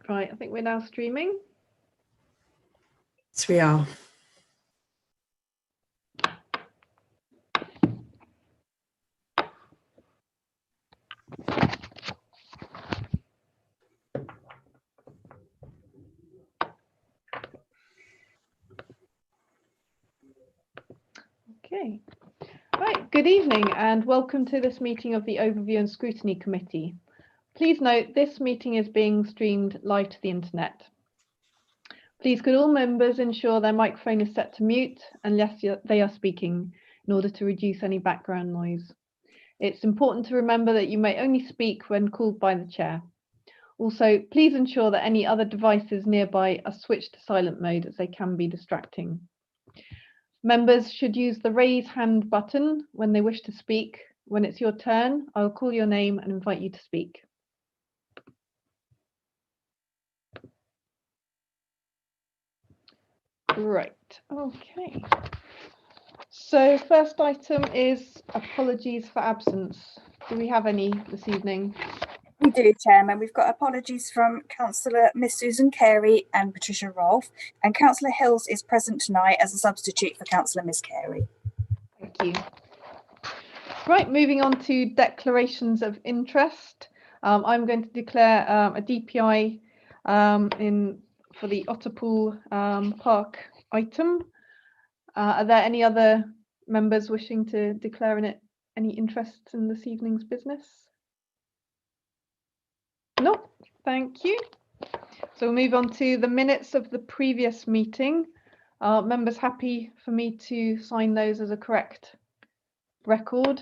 Right, I think we're now streaming. Yes, we are. Okay. Right, good evening and welcome to this meeting of the Overview and Scrutiny Committee. Please note this meeting is being streamed live to the internet. Please could all members ensure their microphone is set to mute unless they are speaking in order to reduce any background noise. It's important to remember that you may only speak when called by the chair. Also, please ensure that any other devices nearby are switched to silent mode as they can be distracting. Members should use the raise hand button when they wish to speak. When it's your turn, I'll call your name and invite you to speak. Right, okay. So first item is apologies for absence. Do we have any this evening? We do, Chairman. We've got apologies from Councillor Miss Susan Carey and Patricia Rolfe, and Councillor Hills is present tonight as a substitute for Councillor Miss Carey. Thank you. Right, moving on to declarations of interest. I'm going to declare a DPI for the Otterpool Park item. Are there any other members wishing to declare any interest in this evening's business? No, thank you. So we'll move on to the minutes of the previous meeting. Are members happy for me to sign those as a correct record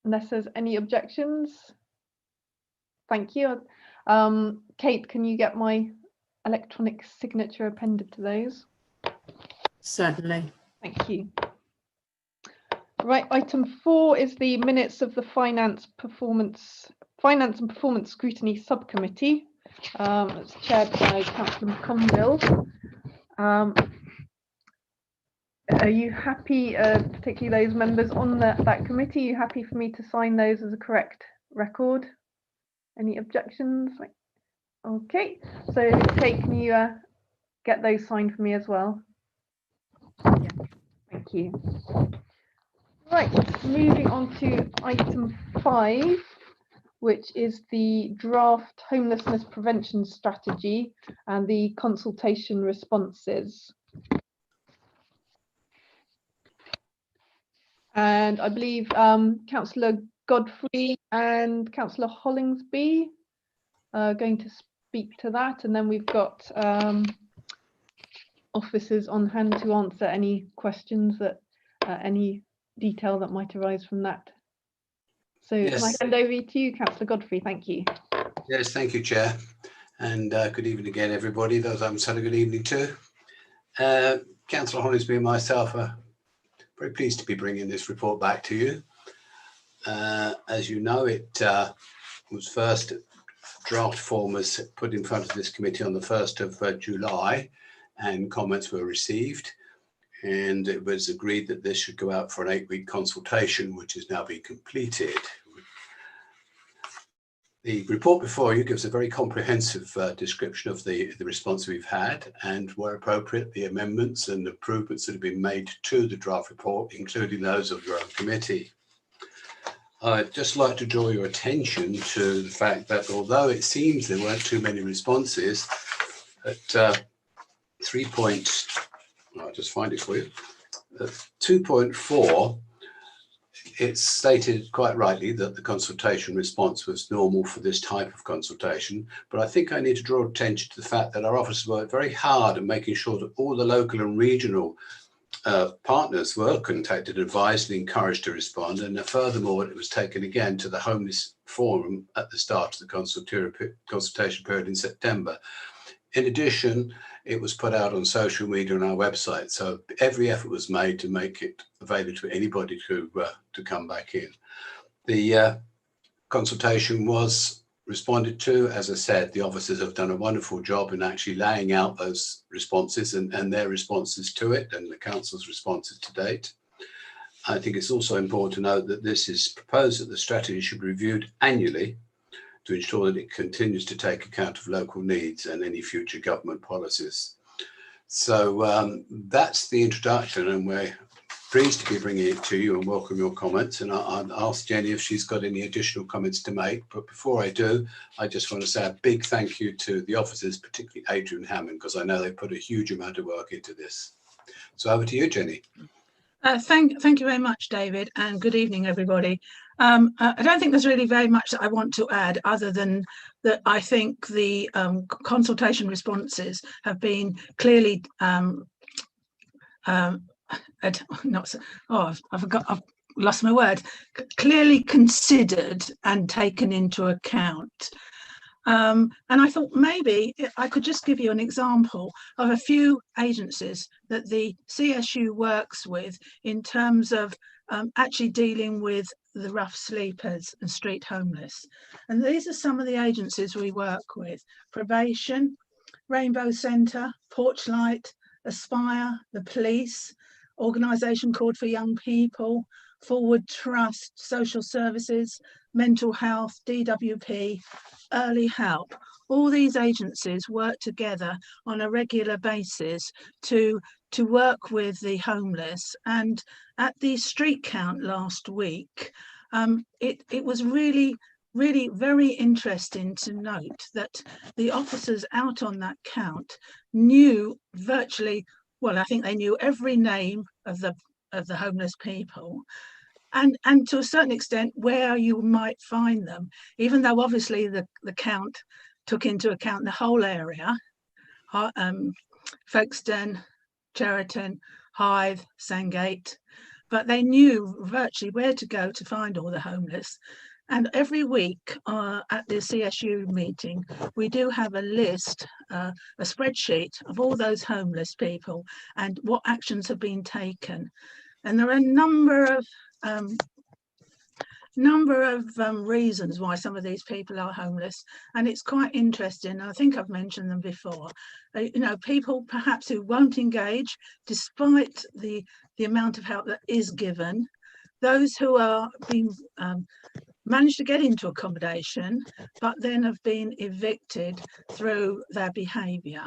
unless there's any objections? Thank you. Kate, can you get my electronic signature appended to those? Certainly. Thank you. Right, item 4 is the minutes of the Finance and Performance Scrutiny Subcommittee. It's chaired by Councillor McConville. Are you happy, particularly those members on that committee, are you happy for me to sign those as a correct record? Any objections? Okay, so Kate, can you get those signed for me as well? Yeah. Thank you. Right, moving on to item 5, which is the draft homelessness prevention strategy and the consultation responses. And I believe Councillor Godfrey and Councillor Hollingsby are going to speak to that, and then we've got officers on hand to answer any questions that any detail that might arise from that. So yes. Can I hand over to you, Councillor Godfrey? Thank you. Yes, thank you, Chair. And good evening again, everybody. Those I haven't said a good evening to. Councillor Hollingsby and myself are very pleased to be bringing this report back to you. As you know, it was first draft form was put in front of this committee on the 1st of July, and comments were received. And it was agreed that this should go out for an 8-week consultation, which has now been completed. The report before you gives a very comprehensive description of the response we've had, and where appropriate, the amendments and improvements that have been made to the draft report, including those of your own committee. I'd just like to draw your attention to the fact that although it seems there weren't too many responses, at I'll just find it for you. 2.4, it's stated quite rightly that the consultation response was normal for this type of consultation, but I think I need to draw attention to the fact that our officers worked very hard at making sure that all the local and regional partners were contacted, advised and encouraged to respond, and furthermore it was taken again to the Homeless Forum at the start of the consultation period in September. In addition, it was put out on social media and our website, so every effort was made to make it available to anybody to come back in. The consultation was responded to. As I said, the officers have done a wonderful job in actually laying out those responses and their responses to it, and the council's responses to date. I think it's also important to note that this is proposed that the strategy should be reviewed annually to ensure that it continues to take account of local needs and any future government policies. So that's the introduction, and we're pleased to be bringing it to you and welcome your comments. And I'll ask Jenny if she's got any additional comments to make. But before I do, I just want to say a big thank you to the officers, particularly Adrian Hammond, because I know they put a huge amount of work into this. So over to you, Jenny. Thank you very much, David, and good evening, everybody. I don't think there's really very much that I want to add, other than that I think the consultation responses have been clearly I've lost my word. Clearly considered and taken into account. And I thought maybe I could just give you an example of a few agencies that the CSU works with in terms of actually dealing with the rough sleepers and street homeless. And these are some of the agencies we work with: Probation, Rainbow Centre, Porchlight, Aspire, the police, organisation called For Young People, Forward Trust, Social Services, Mental Health, DWP, Early Help. All these agencies work together on a regular basis to work with the homeless. And at the street count last week, it was really very interesting to note that the officers out on that count knew virtually, well, I think they knew every name of the homeless people, and to a certain extent where you might find them, even though obviously the count took into account the whole area, Folkestone, Cheriton, Hythe, Sandgate, but they knew virtually where to go to find all the homeless. And every week at the CSU meeting, we do have a list, a spreadsheet of all those homeless people and what actions have been taken. And there are a number of reasons why some of these people are homeless, and it's quite interesting. I think I've mentioned them before. People perhaps who won't engage despite the amount of help that is given. Those who are being managed to get into accommodation, but then have been evicted through their behaviour.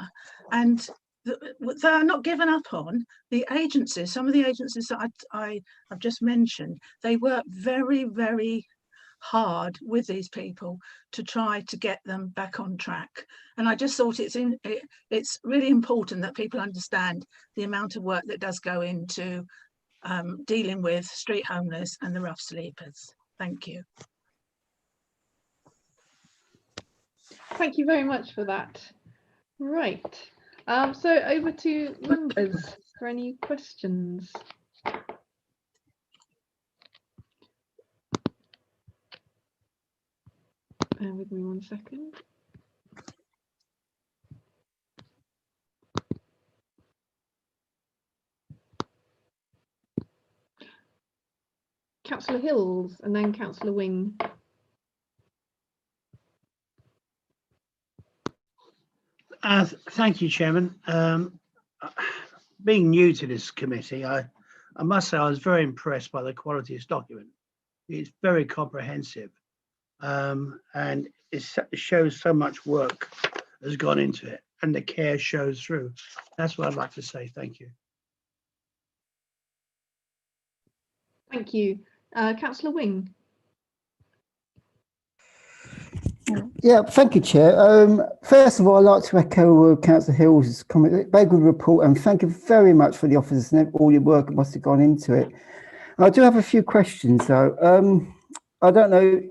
And they are not given up on. The agencies, some of the agencies that I've just mentioned, they work very hard with these people to try to get them back on track. And I just thought it's really important that people understand the amount of work that does go into dealing with street homeless and the rough sleepers. Thank you. Thank you very much for that. Right. So over to members for any questions. Bear with me 1 second. Councillor Hills and then Councillor Wing. Thank you, Chairman. Being new to this committee, I must say I was very impressed by the quality of this document. It's very comprehensive, and it shows so much work has gone into it, and the care shows through. That's what I'd like to say. Thank you. Thank you. Councillor Wing. Yeah, thank you, Chair. First of all, I'd like to echo Councillor Hill's comment. Very good report, and thank you very much for the officers and all your work that must have gone into it. I do have a few questions, though. I don't know.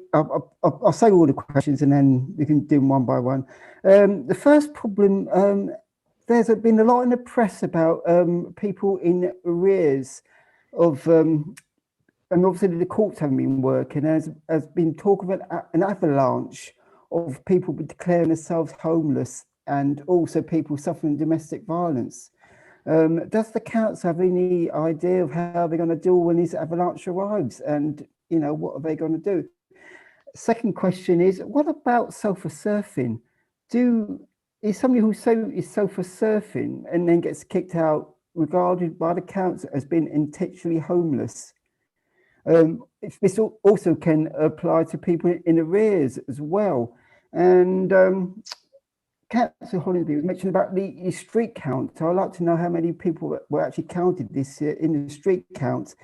I'll say all the questions, and then we can do them one by one. The first problem, there's been a lot in the press about people in arrears of. And obviously the courts haven't been working. There's been talk of an avalanche of people declaring themselves homeless, and also people suffering domestic violence. Does the council have any idea of how they're going to deal when this avalanche arrives? And, what are they going to do? Second question is, what about sofa surfing? Is somebody who is sofa surfing and then gets kicked out regarded by the council as being intentionally homeless? If this also can apply to people in arrears as well. And Councillor Hollingsby was mentioning about the street count. So I'd like to know how many people were actually counted this year in the street count,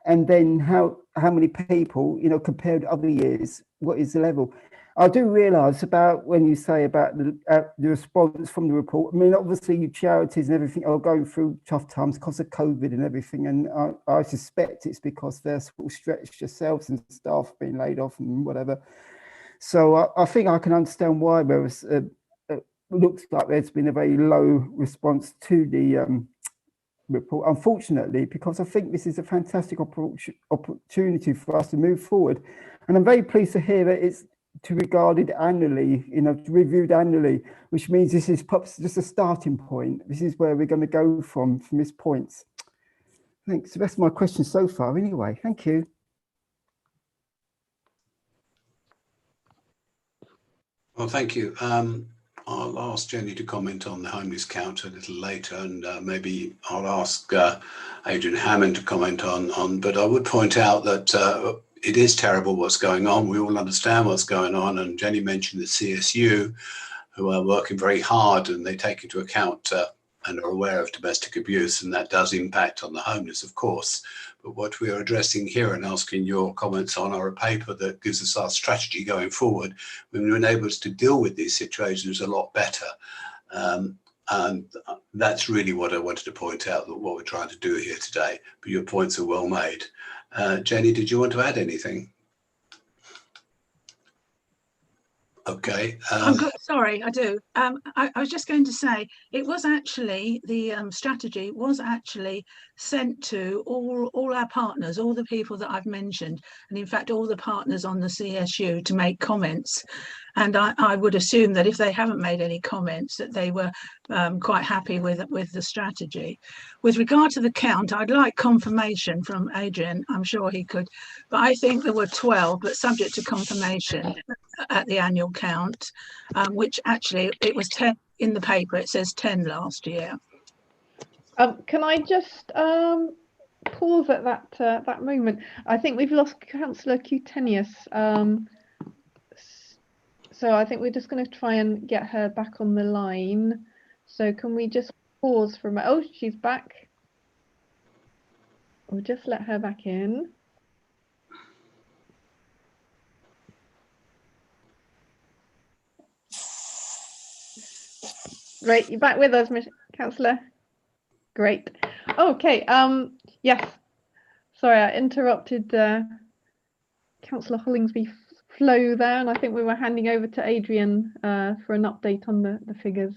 and then how many people, you know, compared to other years, what is the level? I do realise about when you say about the response from the report. I mean, obviously, you charities and everything are going through tough times because of COVID and everything, and I suspect it's because they're sort of stretched yourselves and staff being laid off and whatever. So I think I can understand why there was looks like there's been a very low response to the report, unfortunately, because I think this is a fantastic opportunity for us to move forward. And I'm very pleased to hear that it's to be regarded annually, you know, reviewed annually, which means this is perhaps just a starting point. This is where we're going to go from this point. Thanks. That's my question so far anyway. Thank you. Well, thank you. I'll ask Jenny to comment on the homeless count a little later, and maybe I'll ask Adrian Hammond to comment on, but I would point out that it is terrible what's going on. We all understand what's going on, and Jenny mentioned the CSU, who are working very hard, and they take into account and are aware of domestic abuse, and that does impact on the homeless, of course. But what we are addressing here and asking your comments on are a paper that gives us our strategy going forward. We've been able to deal with these situations a lot better. And that's really what I wanted to point out, that what we're trying to do here today. But your points are well made. Jenny, did you want to add anything? Okay. I'm good. Sorry, I do. I was just going to say, it was actually, the strategy was actually sent to all our partners, all the people that I've mentioned, and in fact, all the partners on the CSU to make comments. And I would assume that if they haven't made any comments, that they were quite happy with the strategy. With regard to the count, I'd like confirmation from Adrian. I'm sure he could, but I think there were 12, but subject to confirmation at the annual count, which actually it was 10 in the paper. It says 10 last year. Can I just pause at that moment? I think we've lost Councillor Cutaneous. So I think we're just going to try and get her back on the line. So can we just pause for a moment? Oh, she's back. We'll just let her back in. Great, you're back with us, Councillor. Great. Okay. Yes. Sorry, I interrupted Councillor Hollingsby flow there, and I think we were handing over to Adrian for an update on the figures.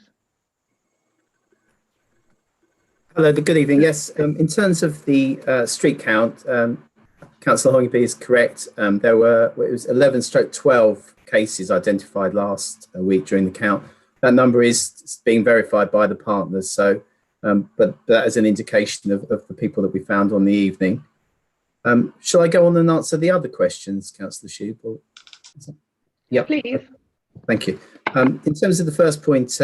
Hello, good evening. Yes, in terms of the street count, Councillor Hollingsby is correct. It was 11/12 cases identified last week during the count. That number is being verified by the partners. So, but that is an indication of the people that we found on the evening. Shall I go on and answer the other questions, Councillor Shube? Yeah, please. Thank you. In terms of the first point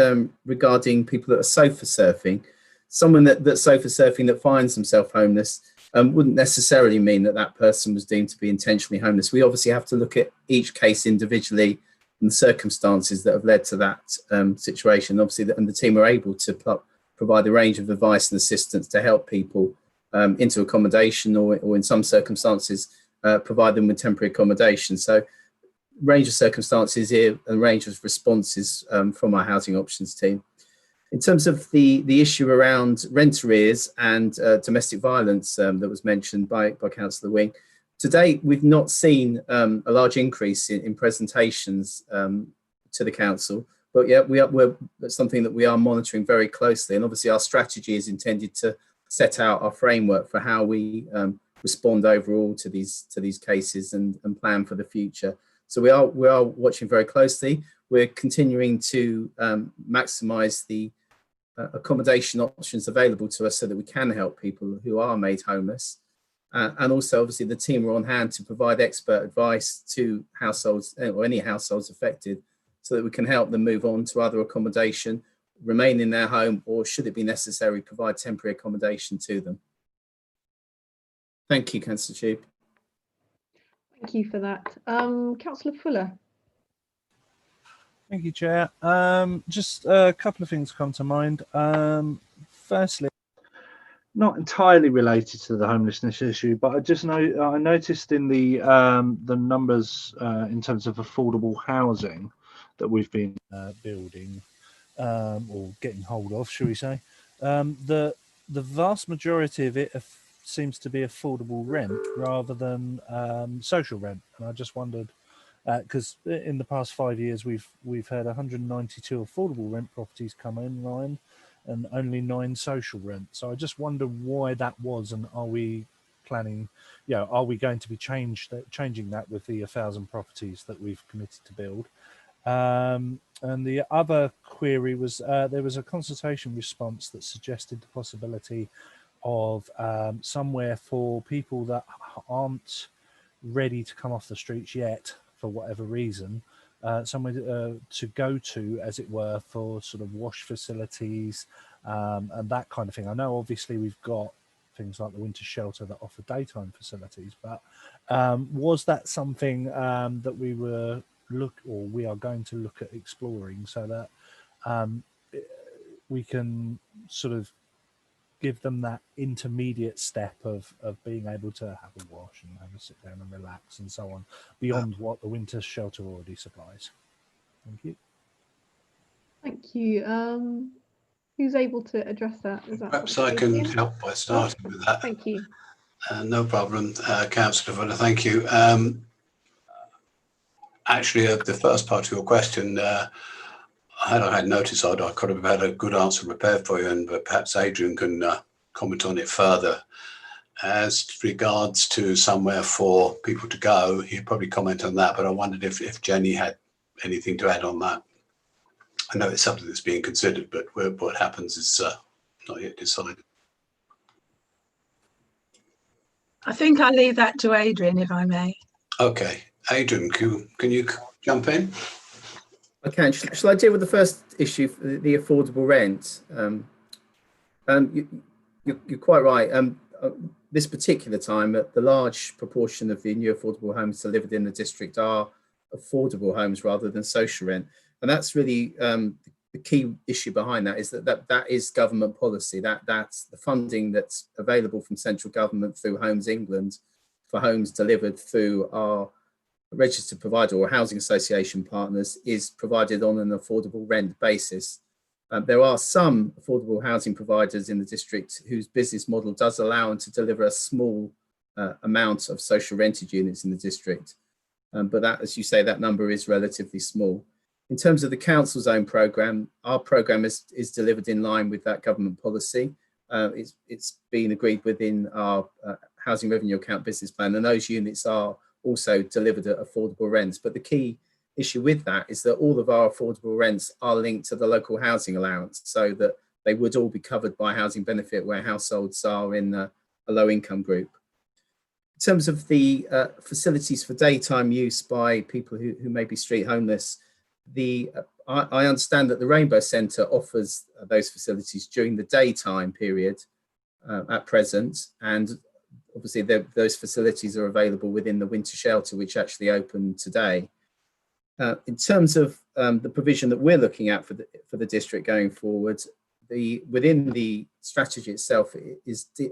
regarding people that are sofa surfing, someone that's sofa surfing that finds themselves homeless wouldn't necessarily mean that that person was deemed to be intentionally homeless. We obviously have to look at each case individually and the circumstances that have led to that situation. Obviously, and the team are able to provide a range of advice and assistance to help people into accommodation, or in some circumstances, provide them with temporary accommodation. So, range of circumstances here and range of responses from our housing options team. In terms of the issue around rent arrears and domestic violence that was mentioned by Councillor Wing, to date we've not seen a large increase in presentations to the council, but yeah, that's something that we are monitoring very closely, and obviously our strategy is intended to set out our framework for how we respond overall to these cases and plan for the future. So we are watching very closely. We're continuing to maximise the accommodation options available to us so that we can help people who are made homeless. And also, obviously, the team are on hand to provide expert advice to households or any households affected so that we can help them move on to other accommodation, remain in their home, or should it be necessary, provide temporary accommodation to them. Thank you, Councillor Shube. Thank you for that. Councillor Fuller. Thank you, Chair. Just a couple of things come to mind. Firstly, not entirely related to the homelessness issue, but I noticed in the numbers in terms of affordable housing that we've been building or getting hold of, shall we say, the vast majority of it seems to be affordable rent rather than social rent, and I just wondered. Because in the past 5 years, we've had 192 affordable rent properties come in line, and only 9 social rent. So I just wonder why that was, and are we planning? Are we going to be changing that with the 1,000 properties that we've committed to build? And the other query was there was a consultation response that suggested the possibility of somewhere for people that aren't ready to come off the streets yet, for whatever reason, somewhere to go to, as it were, for sort of wash facilities and that kind of thing. I know obviously we've got things like the winter shelter that offer daytime facilities, but was that something that we are going to look at exploring, so that we can sort of give them that intermediate step of being able to have a wash and have a sit down and relax and so on, beyond what the winter shelter already supplies? Thank you. Thank you. Who's able to address that? Is that Perhaps I can help by starting with that. Thank you. No problem, Councillor Fuller, thank you. Actually, the first part of your question, had I had notice, I could have had a good answer prepared for you, and perhaps Adrian can comment on it further. As regards to somewhere for people to go, he'd probably comment on that, but I wondered if Jenny had anything to add on that. I know it's something that's being considered, but what happens is not yet decided. I think I'll leave that to Adrian, if I may. Okay, Adrian, can you jump in? I can. Shall I deal with the first issue, the affordable rent? You're quite right. This particular time, the large proportion of the new affordable homes delivered in the district are affordable homes rather than social rent, and that's really the key issue behind that. Is that is government policy. That's the funding that's available from central government through Homes England for homes delivered through our registered provider or housing association partners is provided on an affordable rent basis. There are some affordable housing providers in the district whose business model does allow them to deliver a small amount of social rented units in the district. But that, as you say, that number is relatively small. In terms of the council's own programme, our programme is delivered in line with that government policy. It's been agreed within our housing revenue account business plan, and those units are also delivered at affordable rents. But the key issue with that is that all of our affordable rents are linked to the local housing allowance, so that they would all be covered by housing benefit where households are in a low income group. In terms of the facilities for daytime use by people who may be street homeless, I understand that the Rainbow Centre offers those facilities during the daytime period at present, and obviously those facilities are available within the winter shelter, which actually opened today. In terms of the provision that we're looking at for the district going forward, within the strategy itself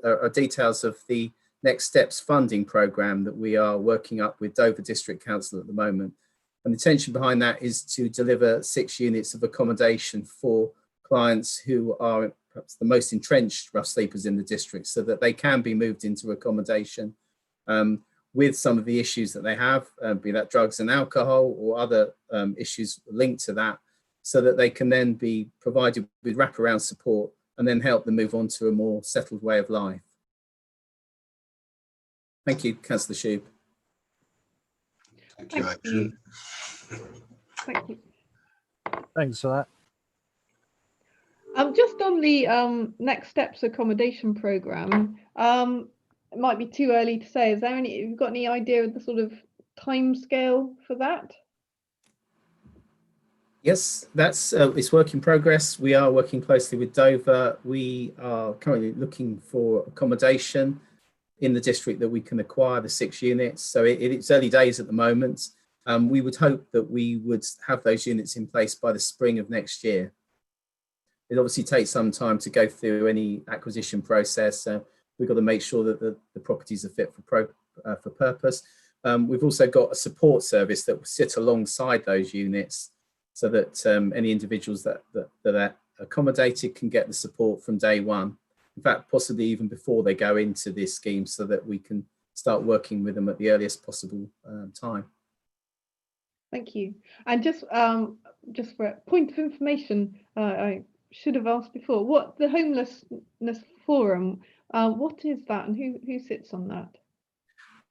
are details of the Next Steps funding programme that we are working up with Dover District Council at the moment. And the intention behind that is to deliver 6 units of accommodation for clients who are perhaps the most entrenched rough sleepers in the district, so that they can be moved into accommodation with some of the issues that they have, be that drugs and alcohol or other issues linked to that, so that they can then be provided with wraparound support and then help them move on to a more settled way of life. Thank you, Councillor Shube. Thank you, Adrian. Thank you. Thanks for that. Just on the Next Steps accommodation programme, it might be too early to say. Is there have you got any idea of the sort of time scale for that? Yes, that's it's work in progress. We are working closely with Dover. We are currently looking for accommodation. in the district that we can acquire the 6 units. So it's early days at the moment. We would hope that we would have those units in place by the spring of next year. It obviously takes some time to go through any acquisition process. We've got to make sure that the properties are fit for purpose. We've also got a support service that will sit alongside those units so that any individuals that are accommodated can get the support from day one. In fact, possibly even before they go into this scheme, so that we can start working with them at the earliest possible time. Thank you. And just for a point of information, I should have asked before, what the Homelessness Forum, what is that and who sits on that?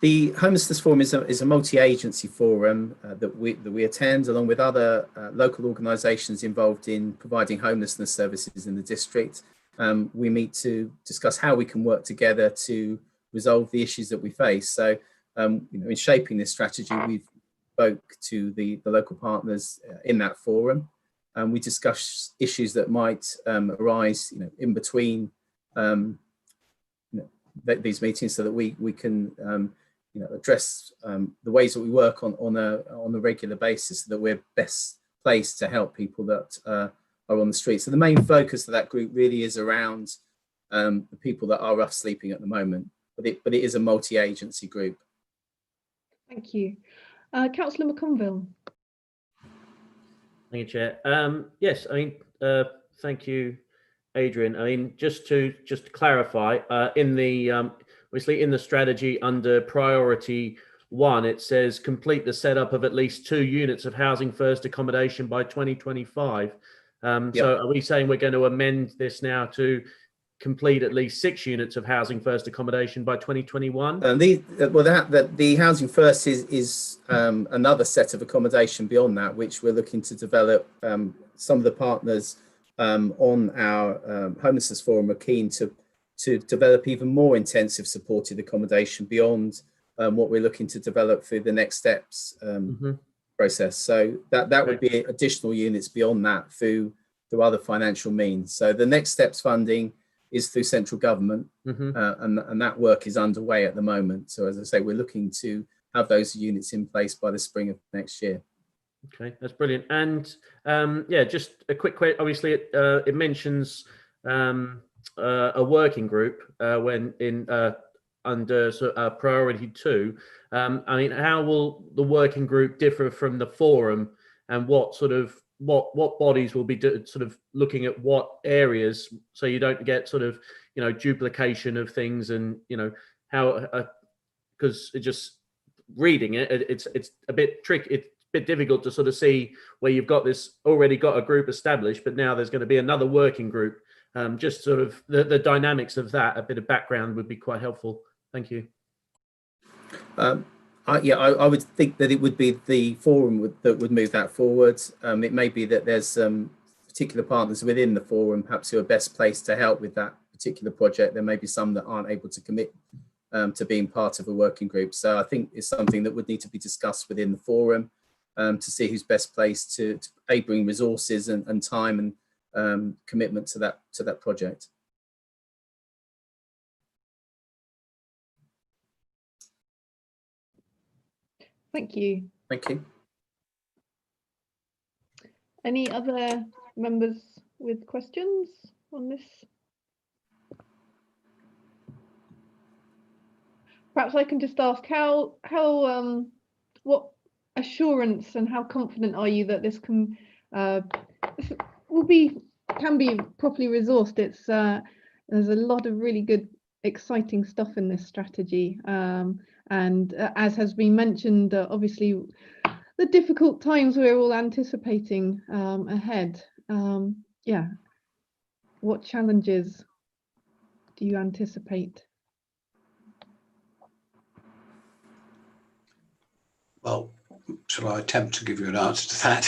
The Homelessness Forum is a multi-agency forum that we attend, along with other local organisations involved in providing homelessness services in the district. We meet to discuss how we can work together to resolve the issues that we face. So, in shaping this strategy, we've spoke to the local partners in that forum, and we discuss issues that might arise, in between these meetings, so that we can address the ways that we work on a regular basis, so that we're best placed to help people that are on the street. So the main focus of that group really is around the people that are rough sleeping at the moment, but it is a multi-agency group. Thank you. Councillor McConville. Thank you, Chair. Yes, thank you, Adrian. Just to clarify, in the obviously in the strategy under priority 1, it says complete the setup of at least 2 units of housing first accommodation by 2025. Yep. So are we saying we're going to amend this now to complete at least 6 units of housing first accommodation by 2021? The housing first is another set of accommodation beyond that, which we're looking to develop. Some of the partners on our homelessness forum are keen to develop even more intensive supported accommodation beyond what we're looking to develop through the next steps process. So that would be additional units beyond that through other financial means. So the next steps funding is through central government, and that work is underway at the moment. So as I say, we're looking to have those units in place by the spring of next year. Okay, that's brilliant. And just a quick question. Obviously, it mentions a working group when in under priority 2. How will the working group differ from the forum, and what bodies will be looking at what areas, so you don't get duplication of things, and how, because it just reading it's a bit tricky. It's a bit difficult to see where you've already got a group established, but now there's going to be another working group. Just the dynamics of that, a bit of background would be quite helpful. Thank you. I would think that it would be the forum that would move that forward. It may be that there's particular partners within the forum perhaps who are best placed to help with that particular project. There may be some that aren't able to commit to being part of a working group. So I think it's something that would need to be discussed within the forum to see who's best placed to bring resources and time and commitment to that project. Thank you. Thank you. Any other members with questions on this? Perhaps I can just ask what assurance and how confident are you that this can be properly resourced? There's a lot of really good, exciting stuff in this strategy, and as has been mentioned, obviously the difficult times we're all anticipating ahead. What challenges do you anticipate? Well, shall I attempt to give you an answer to that?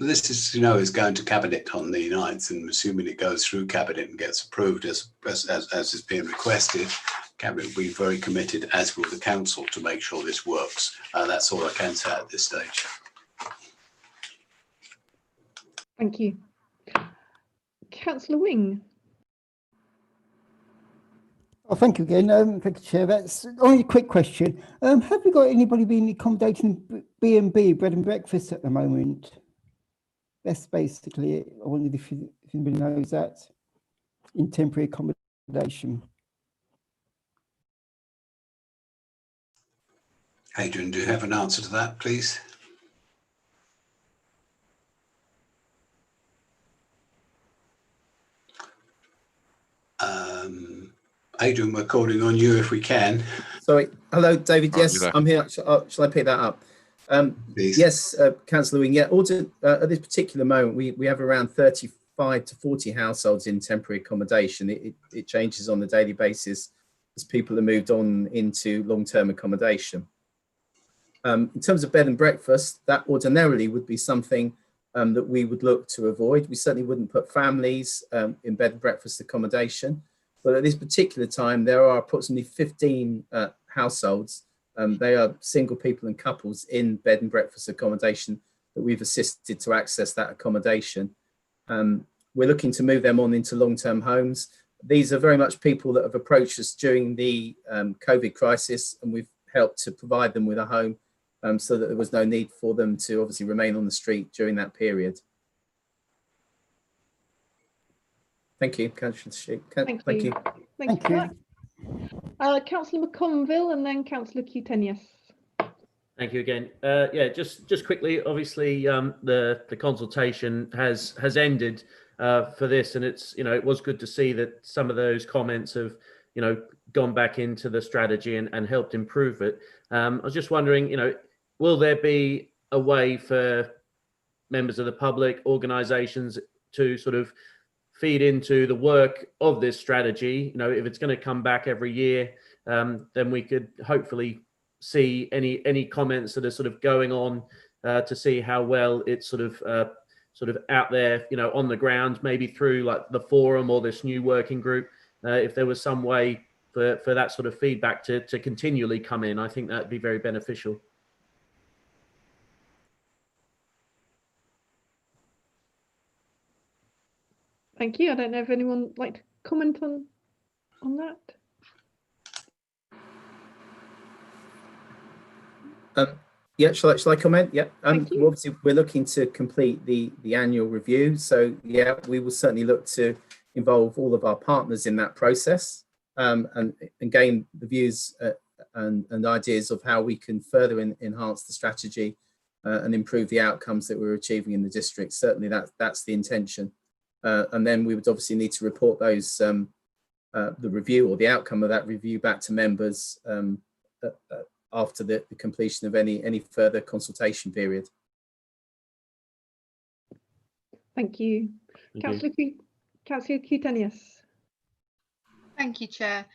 This is going to cabinet on the 9th, and assuming it goes through cabinet and gets approved as is being requested, cabinet will be very committed, as will the council, to make sure this works. That's all I can say at this stage. Thank you. Councillor Wing. Oh, thank you again. Thank you, Chair. That's only a quick question. Have we got anybody being accommodating B&B, bread and breakfast at the moment? That's basically it. I wondered if anybody knows that in temporary accommodation. Adrian, do you have an answer to that, please? Adrian, we're calling on you if we can. Sorry. Hello, David. Oh, Yes, you're there. I'm here. Shall I pick that up? Please. Yes, Councillor Wing. Yeah, at this particular moment, we have around 35 to 40 households in temporary accommodation. It changes on a daily basis as people are moved on into long-term accommodation. In terms of bed and breakfast, that ordinarily would be something that we would look to avoid. We certainly wouldn't put families in bed and breakfast accommodation. But at this particular time, there are approximately 15 households. They are single people and couples in bed and breakfast accommodation that we've assisted to access that accommodation. We're looking to move them on into long-term homes. These are very much people that have approached us during the COVID crisis, and we've helped to provide them with a home so that there was no need for them to obviously remain on the street during that period. Thank you, Councillor Sheik. Thank you. Thank you for that. Councillor McConville and then Councillor Cutenius. Thank you again. Yeah, just quickly, obviously the consultation has ended for this, and it's, you know, it was good to see that some of those comments have, you know, gone back into the strategy and helped improve it. I was just wondering, you know, will there be a way for members of the public, organisations to sort of feed into the work of this strategy? You know, if it's going to come back every year, then we could hopefully see any comments that are sort of going on to see how well it's sort of out there, you know, on the ground, maybe through like the forum or this new working group. If there was some way for that sort of feedback to continually come in, I think that'd be very beneficial. Thank you. I don't know if anyone would like to comment on that. Yeah, shall I comment? Yeah. Thank you. Obviously, we're looking to complete the annual review. So yeah, we will certainly look to involve all of our partners in that process and gain the views and ideas of how we can further enhance the strategy and improve the outcomes that we're achieving in the district. Certainly that's the intention. And then we would obviously need to report those, the review or the outcome of that review back to members after the completion of any further consultation period. Thank you. Councillor Cutenius. Thank you, Chair.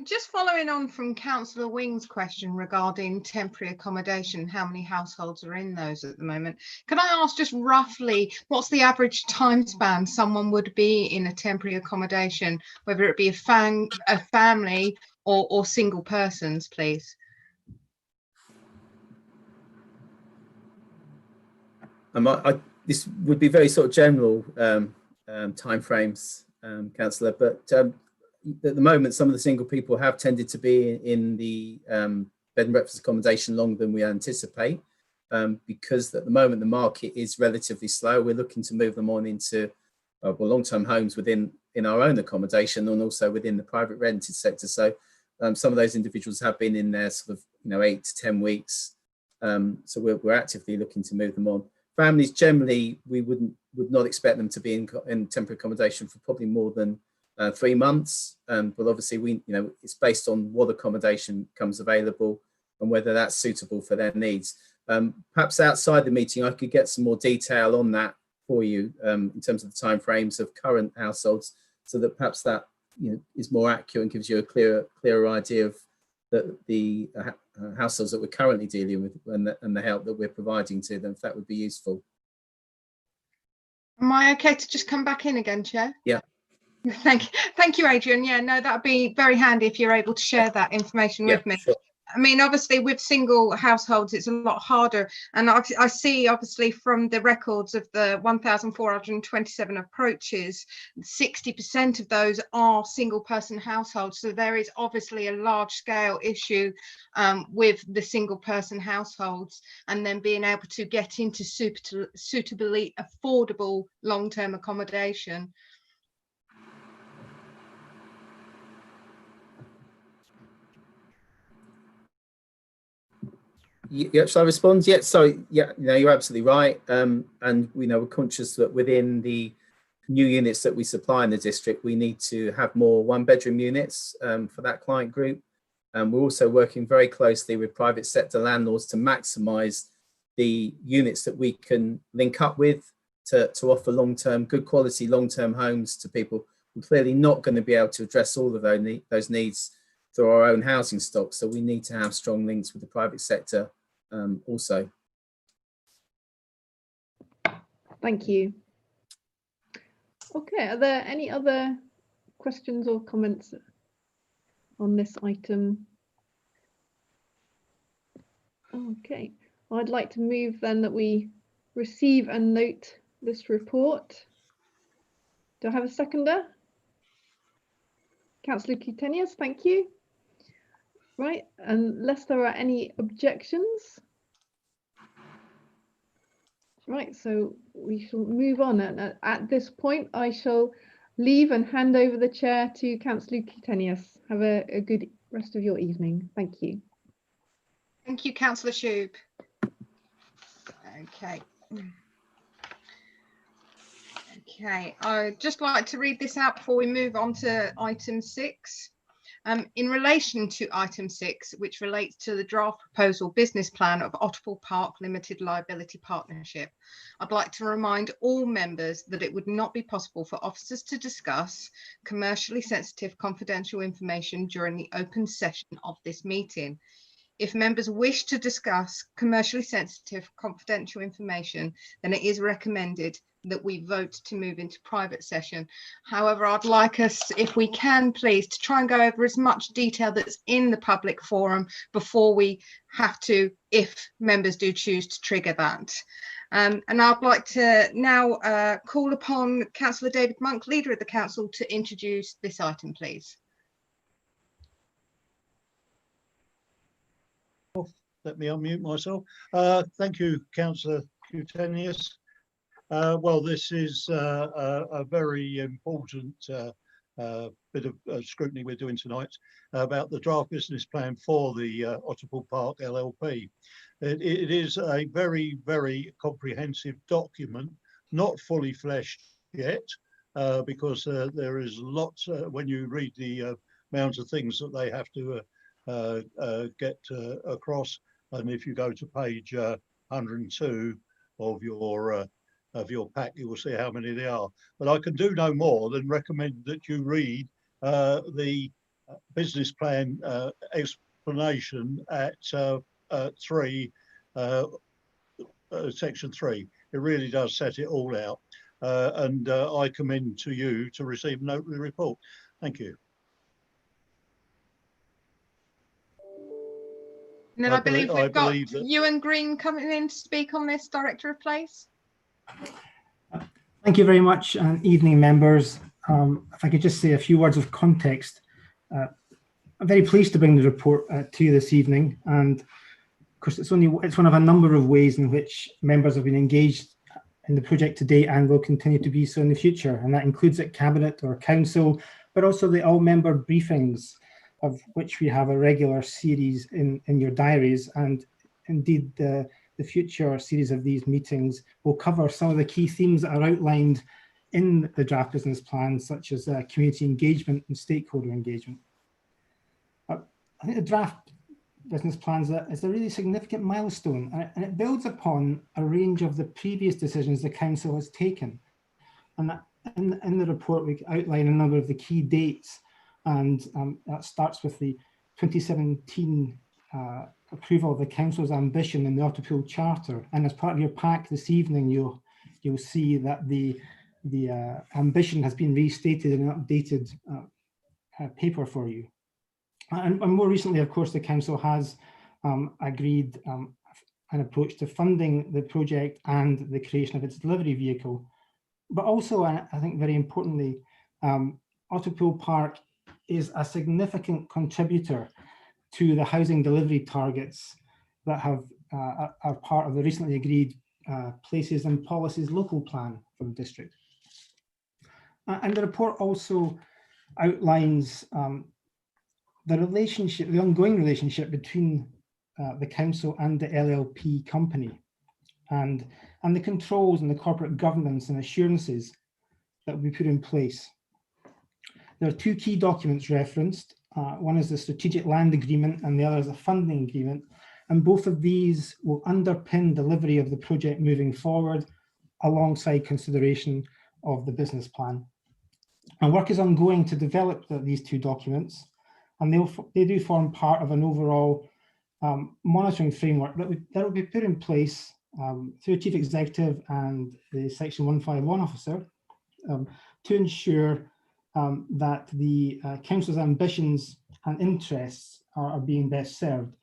Just following on from Councillor Wing's question regarding temporary accommodation, how many households are in those at the moment? Can I ask just roughly what's the average time span someone would be in a temporary accommodation, whether it be a family or single persons, please? This would be very sort of general timeframes, Councillor, but at the moment, some of the single people have tended to be in the bed and breakfast accommodation longer than we anticipate, because at the moment the market is relatively slow. We're looking to move them on into long-term homes within our own accommodation and also within the private rented sector. So some of those individuals have been in there sort of 8 to 10 weeks. So we're actively looking to move them on. Families generally, we would not expect them to be in temporary accommodation for probably more than 3 months, but obviously it's based on what accommodation comes available and whether that's suitable for their needs. Perhaps outside the meeting, I could get some more detail on that for you in terms of the timeframes of current households, so that perhaps that is more accurate and gives you a clearer idea of the households that we're currently dealing with and the help that we're providing to them, if that would be useful. Am I okay to just come back in again, Chair? Yeah. Thank you, Adrian. Yeah, no, that'd be very handy if you're able to share that information with me. Sure. I mean, obviously with single households, it's a lot harder. And I see obviously from the records of the 1,427 approaches, 60% of those are single person households. So there is obviously a large scale issue with the single person households, and then being able to get into suitably affordable long-term accommodation. Yeah, shall I respond? Yeah, sorry. Yeah, you're absolutely right. And we're conscious that within the new units that we supply in the district, we need to have more one-bedroom units for that client group. And we're also working very closely with private sector landlords to maximise the units that we can link up with to offer long-term, good quality long-term homes to people. We're clearly not going to be able to address all of those needs through our own housing stock. So we need to have strong links with the private sector also. Thank you. Okay, are there any other questions or comments on this item? Okay, well, I'd like to move then that we receive and note this report. Do I have a seconder? Councillor Cutenius, thank you. Right, unless there are any objections. Right, so we shall move on, and at this point I shall leave and hand over the chair to Councillor Cutenius. Have a good rest of your evening. Thank you. Thank you, Councillor Shoup. Okay. Okay, I'd just like to read this out before we move on to item 6. In relation to item 6, which relates to the draft proposal business plan of Otterpool Park Limited Liability Partnership, I'd like to remind all members that it would not be possible for officers to discuss commercially sensitive confidential information during the open session of this meeting. If members wish to discuss commercially sensitive confidential information, then it is recommended that we vote to move into private session. However, I'd like us, if we can please, to try and go over as much detail that's in the public forum before we have to, if members do choose to trigger that. And I'd like to now call upon Councillor David Monk, Leader of the Council, to introduce this item, please. Let me unmute myself. Thank you, Councillor Cutenius. Well, this is a very important bit of scrutiny we're doing tonight about the draft business plan for the Otterpool Park LLP. It is a very, very comprehensive document, not fully fleshed yet, because there is lots, when you read the amount of things that they have to get across, and if you go to page 102 of your pack, you will see how many there are. But I can do no more than recommend that you read the business plan explanation at section 3. It really does set it all out, and I commend to you to receive a note of the report. Thank you. And then I believe we've got Ewan Green coming in to speak on this, Director of Place. Thank you very much, and evening members. If I could just say a few words of context. I'm very pleased to bring the report to you this evening, and of course it's one of a number of ways in which members have been engaged in the project today and will continue to be so in the future, and that includes at Cabinet or Council, but also the all-member briefings, of which we have a regular series in your diaries, and indeed the future series of these meetings will cover some of the key themes that are outlined in the draft business plan, such as community engagement and stakeholder engagement. I think the draft business plan is a really significant milestone, and it builds upon a range of the previous decisions the Council has taken. And that in the report we outline a number of the key dates, and that starts with the 2017 approval of the Council's ambition in the Otterpool Charter. And as part of your pack this evening, you'll see that the ambition has been restated in an updated paper for you. And more recently, of course, the council has agreed an approach to funding the project and the creation of its delivery vehicle. But also, I think very importantly, Otterpool Park is a significant contributor to the housing delivery targets that are part of the recently agreed Places and Policies local plan for the district. And the report also outlines the ongoing relationship between the council and the LLP company, and the controls and the corporate governance and assurances that will be put in place. There are two key documents referenced. One is the Strategic Land Agreement and the other is a funding agreement. And both of these will underpin delivery of the project moving forward alongside consideration of the business plan. And work is ongoing to develop these two documents, and they do form part of an overall monitoring framework that will be put in place through a chief executive and the Section 151 officer to ensure that the council's ambitions and interests are being best served.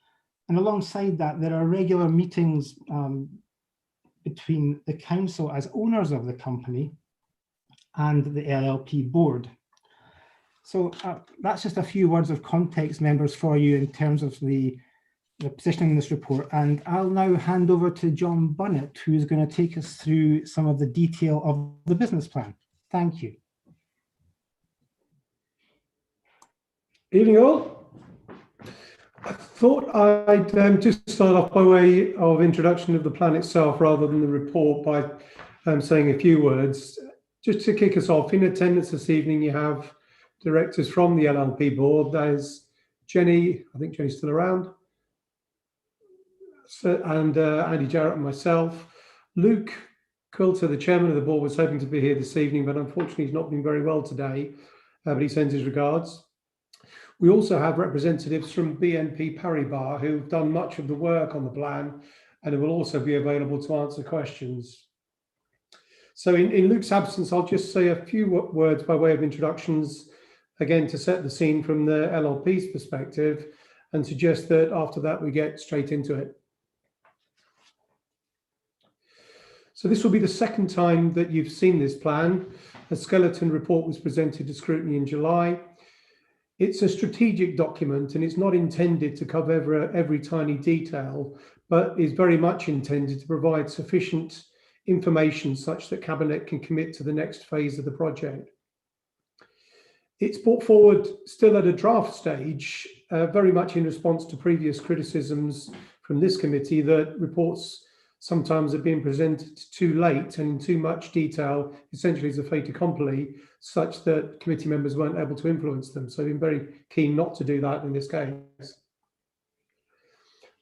And alongside that, there are regular meetings between the council as owners of the company and the LLP board. So that's just a few words of context, members, for you in terms of the positioning in this report. And I'll now hand over to John Bunnett, who is going to take us through some of the detail of the business plan. Thank you. Evening all. I thought I'd just start off by way of introduction of the plan itself rather than the report by saying a few words. Just to kick us off, in attendance this evening you have directors from the LLP board. There's Jenny, I think Jenny's still around, and Andy Jarrett and myself. Luke Coulter, the chairman of the board, was hoping to be here this evening, but unfortunately he's not been very well today, but he sends his regards. We also have representatives from BNP Paribas who've done much of the work on the plan and who will also be available to answer questions. So in Luke's absence, I'll just say a few words by way of introductions, again, to set the scene from the LLP's perspective, and suggest that after that we get straight into it. So this will be the second time that you've seen this plan. A skeleton report was presented to Scrutiny in July. It's a strategic document and it's not intended to cover every tiny detail, but is very much intended to provide sufficient information such that Cabinet can commit to the next phase of the project. It's brought forward still at a draft stage, very much in response to previous criticisms from this committee that reports sometimes are being presented too late and in too much detail, essentially as a fait accompli, such that committee members weren't able to influence them. So I've been very keen not to do that in this case.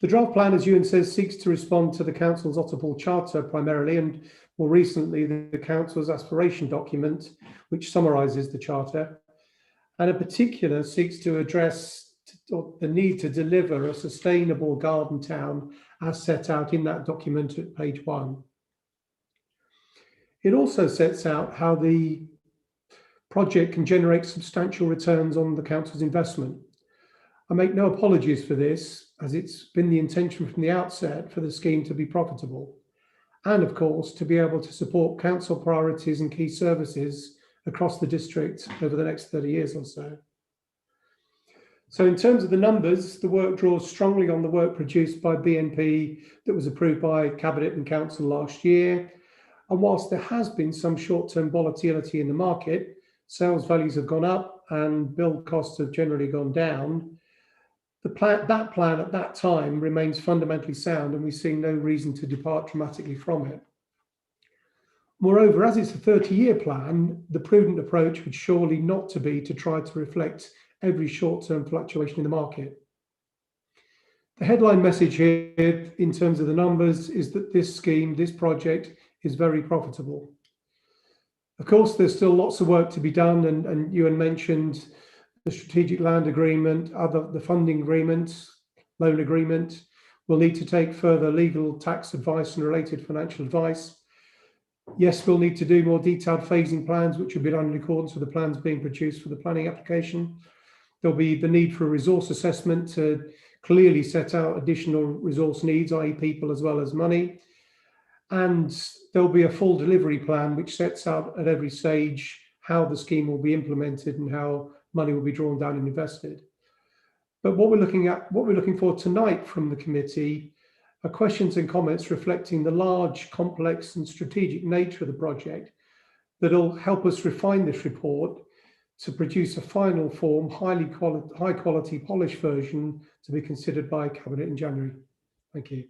The draft plan, as Ewan says, seeks to respond to the Council's Otterpool Charter primarily, and more recently the Council's aspiration document, which summarises the Charter, and in particular seeks to address the need to deliver a sustainable garden town as set out in that document at page 1. It also sets out how the project can generate substantial returns on the Council's investment. I make no apologies for this, as it's been the intention from the outset for the scheme to be profitable, and of course to be able to support Council priorities and key services across the district over the next 30 years or so. So in terms of the numbers, the work draws strongly on the work produced by BNP that was approved by Cabinet and Council last year. And whilst there has been some short-term volatility in the market, sales values have gone up and build costs have generally gone down. That plan at that time remains fundamentally sound, and we see no reason to depart dramatically from it. Moreover, as it's a 30-year plan, the prudent approach would surely not to be to try to reflect every short-term fluctuation in the market. The headline message here in terms of the numbers is that this scheme, this project, is very profitable. Of course, there's still lots of work to be done, and Ewan mentioned the Strategic Land Agreement, the funding agreement, loan agreement. We'll need to take further legal, tax advice and related financial advice. Yes, we'll need to do more detailed phasing plans, which will be done in accordance with the plans being produced for the planning application. There'll be the need for a resource assessment to clearly set out additional resource needs, i.e. people as well as money. And there'll be a full delivery plan which sets out at every stage how the scheme will be implemented and how money will be drawn down and invested. But what we're looking for tonight from the committee are questions and comments reflecting the large, complex and strategic nature of the project that'll help us refine this report to produce a final form, high quality polished version to be considered by Cabinet in January. Thank you.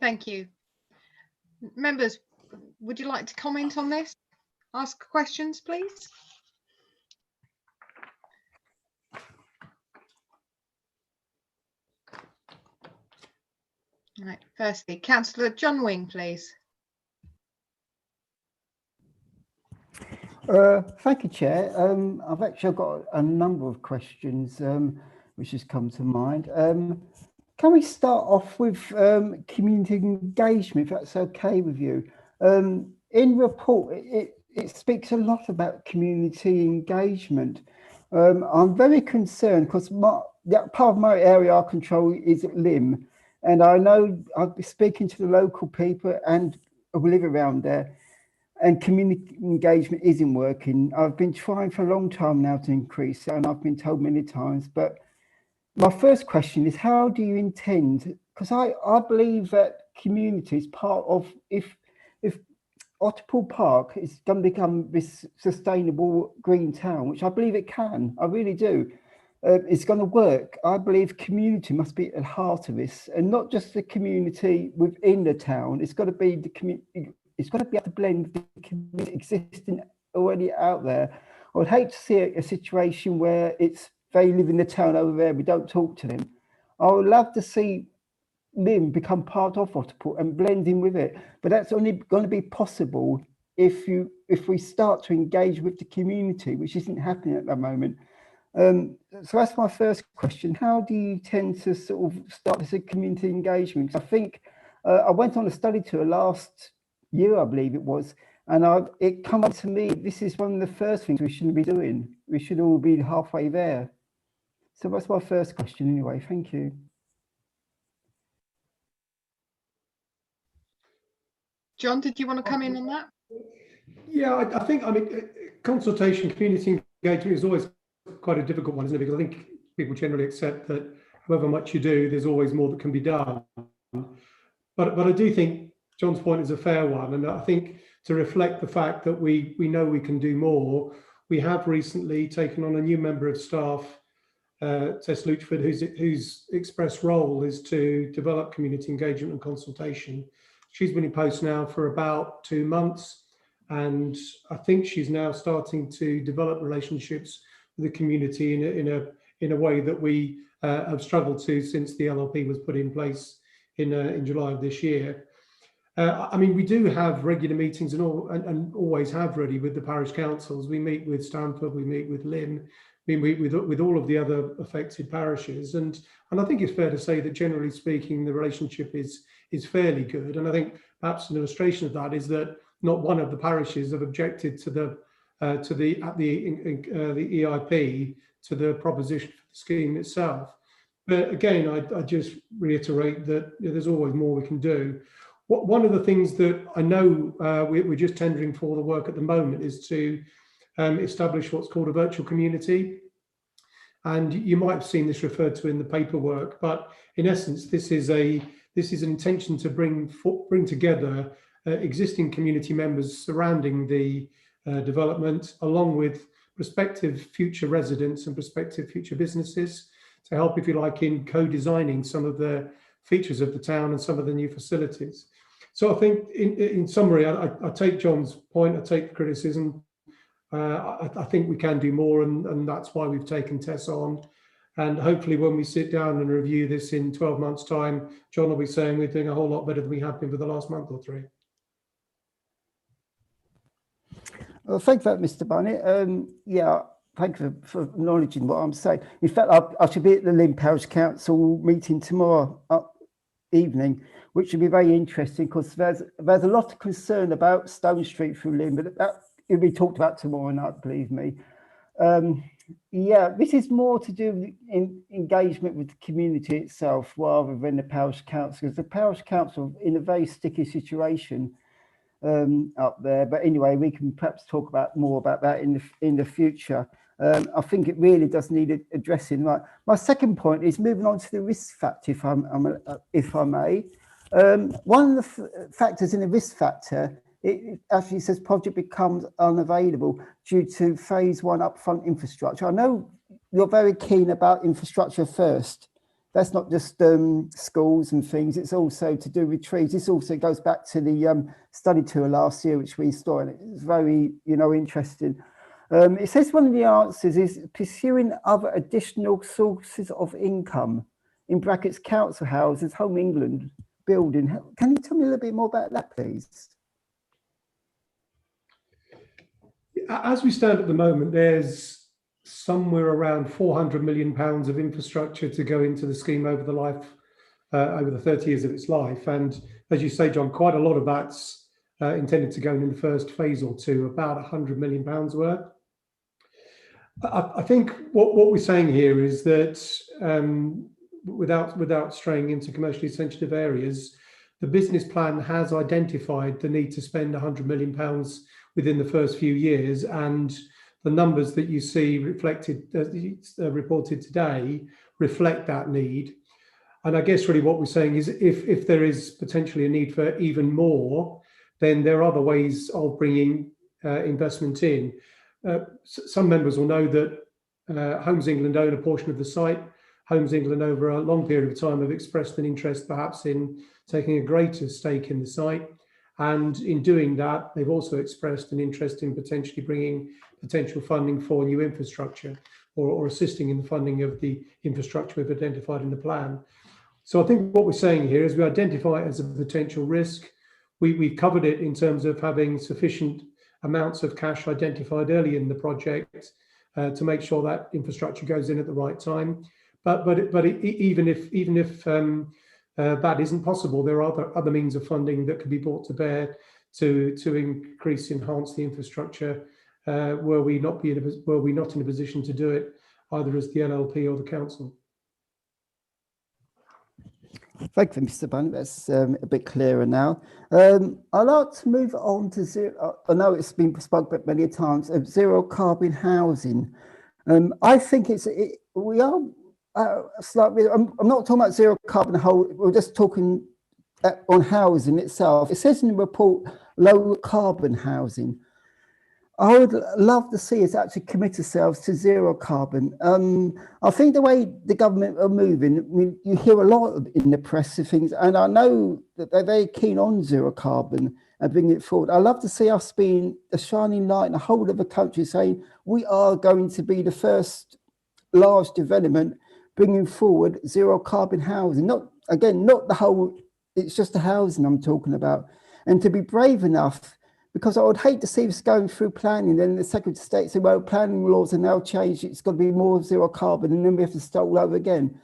Thank you. Members, would you like to comment on this? Ask questions, please. Right. Firstly, Councillor John Wing, please. Thank you, Chair. I've actually got a number of questions which has come to mind. Can we start off with community engagement, if that's okay with you? In report, it speaks a lot about community engagement. I'm very concerned because part of my area I control is at Lymm, and I know I've been speaking to the local people and who live around there, and community engagement isn't working. I've been trying for a long time now to increase it, and I've been told many times. But my first question is, how do you intend? Because I believe that community is part of, if Otterpool Park is going to become this sustainable green town, which I believe it can, I really do. It's going to work. I believe community must be at the heart of this, and not just the community within the town. It's got to be the community. It's got to be able to blend the community existing already out there. I would hate to see a situation where they live in the town over there, we don't talk to them. I would love to see Lymm become part of Otterpool and blend in with it, but that's only going to be possible if we start to engage with the community, which isn't happening at the moment. So that's my first question. How do you tend to sort of start this community engagement? Because I think I went on a study tour last year, I believe it was, and it came up to me, this is one of the first things we shouldn't be doing. We should all be halfway there. So that's my first question anyway. Thank you. John, did you want to come in on that? Yeah, I think, consultation, community engagement is always quite a difficult one, isn't it? Because I think people generally accept that however much you do, there's always more that can be done. But I do think John's point is a fair one. And I think to reflect the fact that we know we can do more, we have recently taken on a new member of staff, Tess Luchford, whose express role is to develop community engagement and consultation. She's been in post now for about 2 months, and I think she's now starting to develop relationships with the community in a way that we have struggled to since the LLP was put in place in July of this year. We do have regular meetings and always have really with the parish councils. We meet with Stanford, we meet with Lymm, we meet with all of the other affected parishes, and I think it's fair to say that generally speaking the relationship is fairly good. And I think perhaps an illustration of that is that not one of the parishes have objected to the EIP, to the proposition for the scheme itself. But again, I just reiterate that there's always more we can do. One of the things that I know we're just tendering for the work at the moment is to establish what's called a virtual community. And you might have seen this referred to in the paperwork, but in essence, this is an intention to bring together existing community members surrounding the development, along with prospective future residents and prospective future businesses, to help, if you like, in co-designing some of the features of the town and some of the new facilities. So I think in summary, I take John's point, I take the criticism. I think we can do more, and that's why we've taken Tess on. And hopefully when we sit down and review this in 12 months' time, John will be saying we're doing a whole lot better than we have been for the last month or 3. Well, thank you for that, Mr. Barnett. Thank you for acknowledging what I'm saying. In fact, I should be at the Lymm Parish Council meeting tomorrow evening, which should be very interesting because there's a lot of concern about Stone Street through Lymm, but it'll be talked about tomorrow night, believe me. Yeah, this is more to do with engagement with the community itself rather than the parish council, because the parish council in a very sticky situation up there. But anyway, we can perhaps talk about more about that in the future. I think it really does need addressing. Right. My second point is moving on to the risk factor, if I may. One of the factors in the risk factor, it actually says project becomes unavailable due to phase one upfront infrastructure. I know you're very keen about infrastructure first. That's not just schools and things, it's also to do with trees. This also goes back to the study tour last year, which we saw, and it's very, interesting. It says one of the answers is pursuing other additional sources of income, in brackets, council houses, Home England building. Can you tell me a little bit more about that, please? As we stand at the moment, there's somewhere around £400 million of infrastructure to go into the scheme over the 30 years of its life. And as you say, John, quite a lot of that's intended to go in the first phase or two, about £100 million worth. I think what we're saying here is that without straying into commercially sensitive areas, the business plan has identified the need to spend £100 million within the first few years, and the numbers that you see reflected, reported today, reflect that need. And I guess really what we're saying is if there is potentially a need for even more, then there are other ways of bringing investment in. Some members will know that Homes England own a portion of the site. Homes England over a long period of time have expressed an interest perhaps in taking a greater stake in the site. And in doing that, they've also expressed an interest in potentially bringing potential funding for new infrastructure or assisting in the funding of the infrastructure we've identified in the plan. So I think what we're saying here is we identify it as a potential risk. We've covered it in terms of having sufficient amounts of cash identified early in the project to make sure that infrastructure goes in at the right time. But even if that isn't possible, there are other means of funding that can be brought to bear to enhance the infrastructure were we not in a position to do it either as the LLP or the council. Thank you, Mr. Bunn. That's a bit clearer now. I'd like to move on to zero. I know it's been spoken about many times of zero carbon housing. I think we are slightly. I'm not talking about zero carbon whole. We're just talking on housing itself. It says in the report low carbon housing. I would love to see us actually commit ourselves to zero carbon. I think the way the government are moving, I mean, you hear a lot in the press of things, and I know that they're very keen on zero carbon and bringing it forward. I love to see us being a shining light in the whole of the country, saying we are going to be the first large development bringing forward zero carbon housing. Not the whole, it's just the housing I'm talking about. And to be brave enough, because I would hate to see us going through planning, then the Secretary of State say, well, planning laws are now changed, it's got to be more zero carbon, and then we have to start all over again.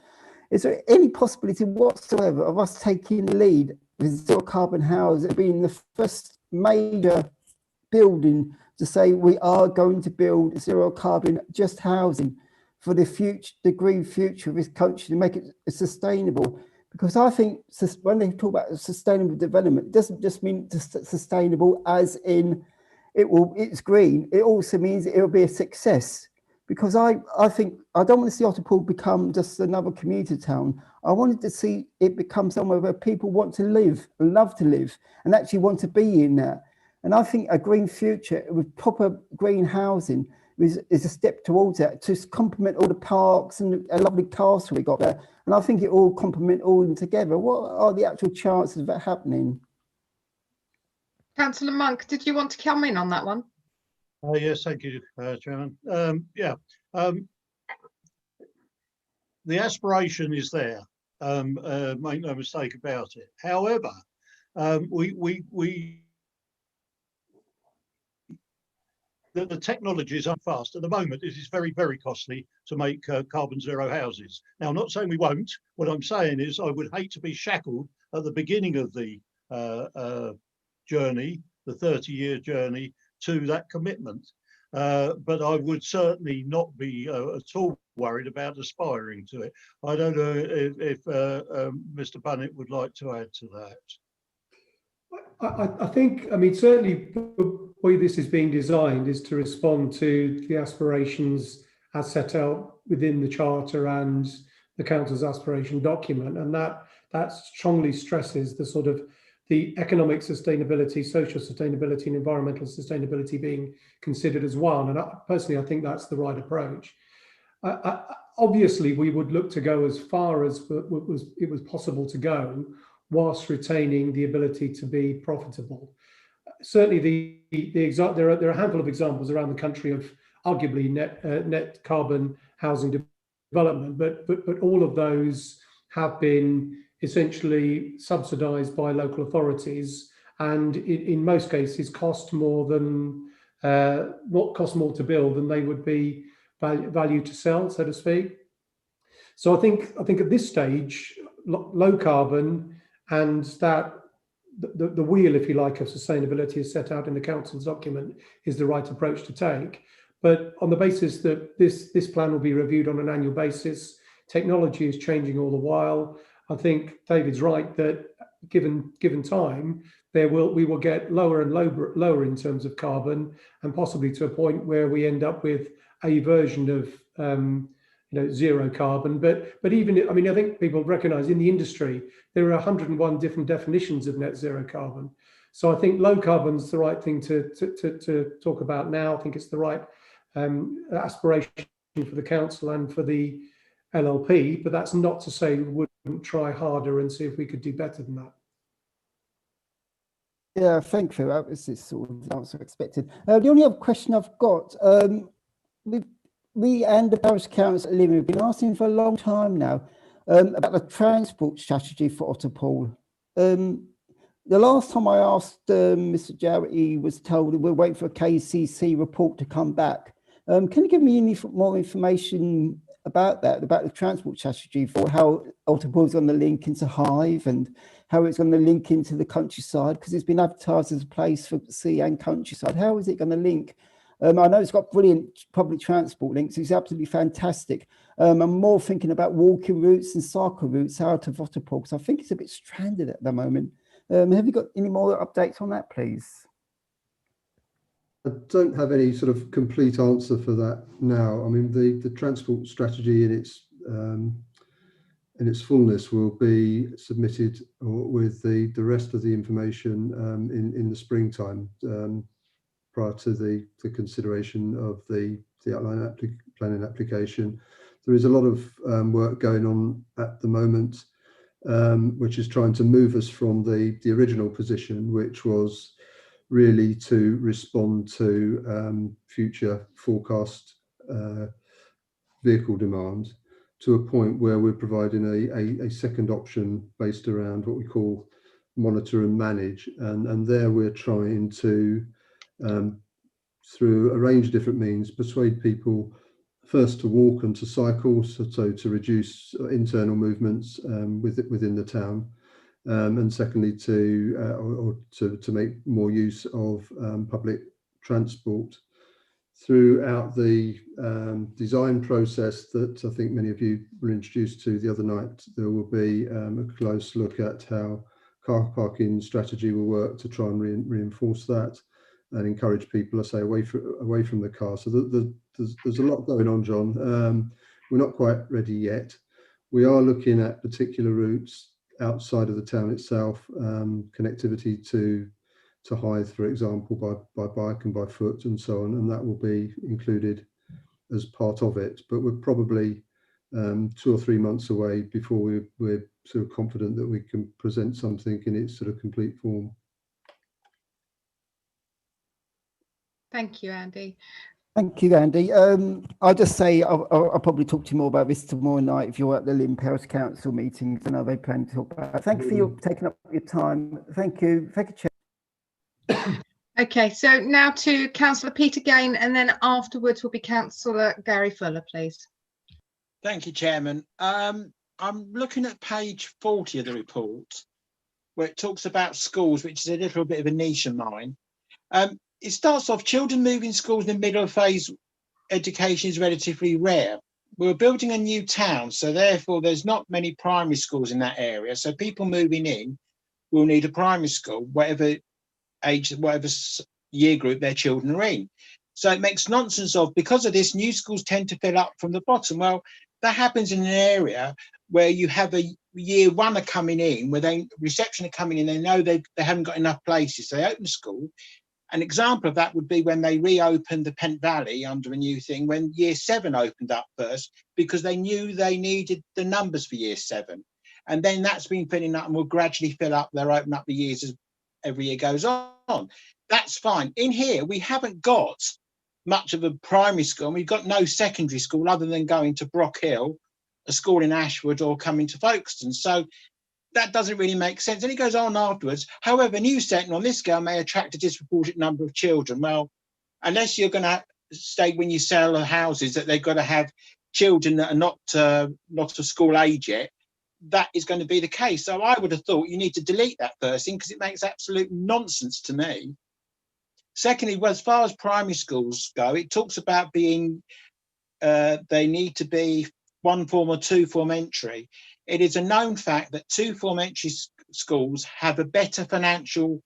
Is there any possibility whatsoever of us taking the lead with zero carbon housing being the first major building to say we are going to build zero carbon just housing for the future, the green future of this country, to make it sustainable? Because I think when they talk about sustainable development, it doesn't just mean sustainable as in it's green. It also means it will be a success. Because I think I don't want to see Otterpool become just another commuter town. I wanted to see it become somewhere where people want to live and love to live and actually want to be in there. And I think a green future with proper green housing is a step towards that, to complement all the parks and a lovely castle we got there. And I think it all complement all in together. What are the actual chances of that happening? Councillor Monk, did you want to come in on that one? Yes, thank you, Chairman. The aspiration is there. Make no mistake about it. However, the technologies are fast. At the moment, it is very, very costly to make carbon zero houses. Now, I'm not saying we won't. What I'm saying is I would hate to be shackled at the beginning of the journey, the 30-year journey, to that commitment. but I would certainly not be at all worried about aspiring to it. I don't know if Mr. Bunnett would like to add to that. I think, I mean, certainly the way this is being designed is to respond to the aspirations as set out within the Charter and the Council's aspiration document. And that strongly stresses the sort of the economic sustainability, social sustainability and environmental sustainability being considered as one. And personally, I think that's the right approach. Obviously, we would look to go as far as it was possible to go, whilst retaining the ability to be profitable. Certainly, there are a handful of examples around the country of arguably net carbon housing development, but all of those have been essentially subsidised by local authorities, and in most cases cost more to build than they would be value to sell, so to speak. So I think at this stage, low carbon and that the wheel, if you like, of sustainability is set out in the Council's document is the right approach to take. But on the basis that this plan will be reviewed on an annual basis, technology is changing all the while. I think David's right that given time, we will get lower and lower in terms of carbon, and possibly to a point where we end up with a version of zero carbon. But even, I mean, I think people recognise in the industry there are 101 different definitions of net zero carbon. So I think low carbon's the right thing to talk about now. I think it's the right aspiration for the Council and for the LLP, but that's not to say we wouldn't try harder and see if we could do better than that. Yeah, thank you. That was this sort of answer expected. The only other question I've got, we and the Parish Council have been asking for a long time now about the transport strategy for Otterpool. The last time I asked Mr. Jarrett, he was told we're waiting for a KCC report to come back. Can you give me any more information about that, about the transport strategy for how Otterpool is going to link into Hive and how it's going to link into the countryside? Because it's been advertised as a place for sea and countryside. How is it going to link? I know it's got brilliant public transport links. It's absolutely fantastic. I'm more thinking about walking routes and cycle routes out of Otterpool, because I think it's a bit stranded at the moment. Have you got any more updates on that, please? I don't have any sort of complete answer for that now. I mean, the transport strategy in its fullness will be submitted with the rest of the information in the springtime, prior to the consideration of the outline planning application. There is a lot of work going on at the moment, which is trying to move us from the original position, which was really to respond to future forecast vehicle demand, to a point where we're providing a second option based around what we call monitor and manage. And there we're trying to, through a range of different means, persuade people first to walk and to cycle, so to reduce internal movements within the town. And secondly, to make more use of public transport. Throughout the design process that I think many of you were introduced to the other night, there will be a close look at how car parking strategy will work to try and reinforce that and encourage people to stay away from the car. So there's a lot going on, John. We're not quite ready yet. We are looking at particular routes outside of the town itself, connectivity to Hythe, for example, by bike and by foot and so on, and that will be included as part of it. But we're probably 2 or 3 months away before we're sort of confident that we can present something in its sort of complete form. Thank you, Andy. Thank you, Andy. I'll just say I'll probably talk to you more about this tomorrow night if you're at the Lynn Parish Council meetings. I know they plan to talk about it. Thank you for your taking up your time. Thank you. Thank you, Chair. Okay, so now to Councillor Peter Gain, and then afterwards will be Councillor Gary Fuller, please. Thank you, Chairman. I'm looking at page 40 of the report, where it talks about schools, which is a little bit of a niche of mine. it starts off, children moving schools in the middle of phase education is relatively rare. We're building a new town, so therefore there's not many primary schools in that area. So people moving in will need a primary school, whatever age, whatever year group their children are in. So it makes nonsense of, because of this, new schools tend to fill up from the bottom. Well, that happens in an area where you have a year one are coming in, where they reception are coming in, they know they haven't got enough places. So they open school. An example of that would be when they reopened the Pent Valley under a new thing, when year 7 opened up first, because they knew they needed the numbers for year 7. And then that's been filling up and will gradually fill up. They'll open up the years as every year goes on. That's fine. In here, we haven't got much of a primary school, and we've got no secondary school other than going to Brock Hill, a school in Ashwood, or coming to Folkestone. So that doesn't really make sense. And he goes on afterwards. However, new setting on this scale may attract a disproportionate number of children. Well, unless you're going to state when you sell the houses that they've got to have children that are not of school age yet, that is going to be the case. So I would have thought you need to delete that first thing, because it makes absolute nonsense to me. Secondly, well, as far as primary schools go, it talks about being, they need to be 1 form or 2 form entry. It is a known fact that 2 form entry schools have a better financial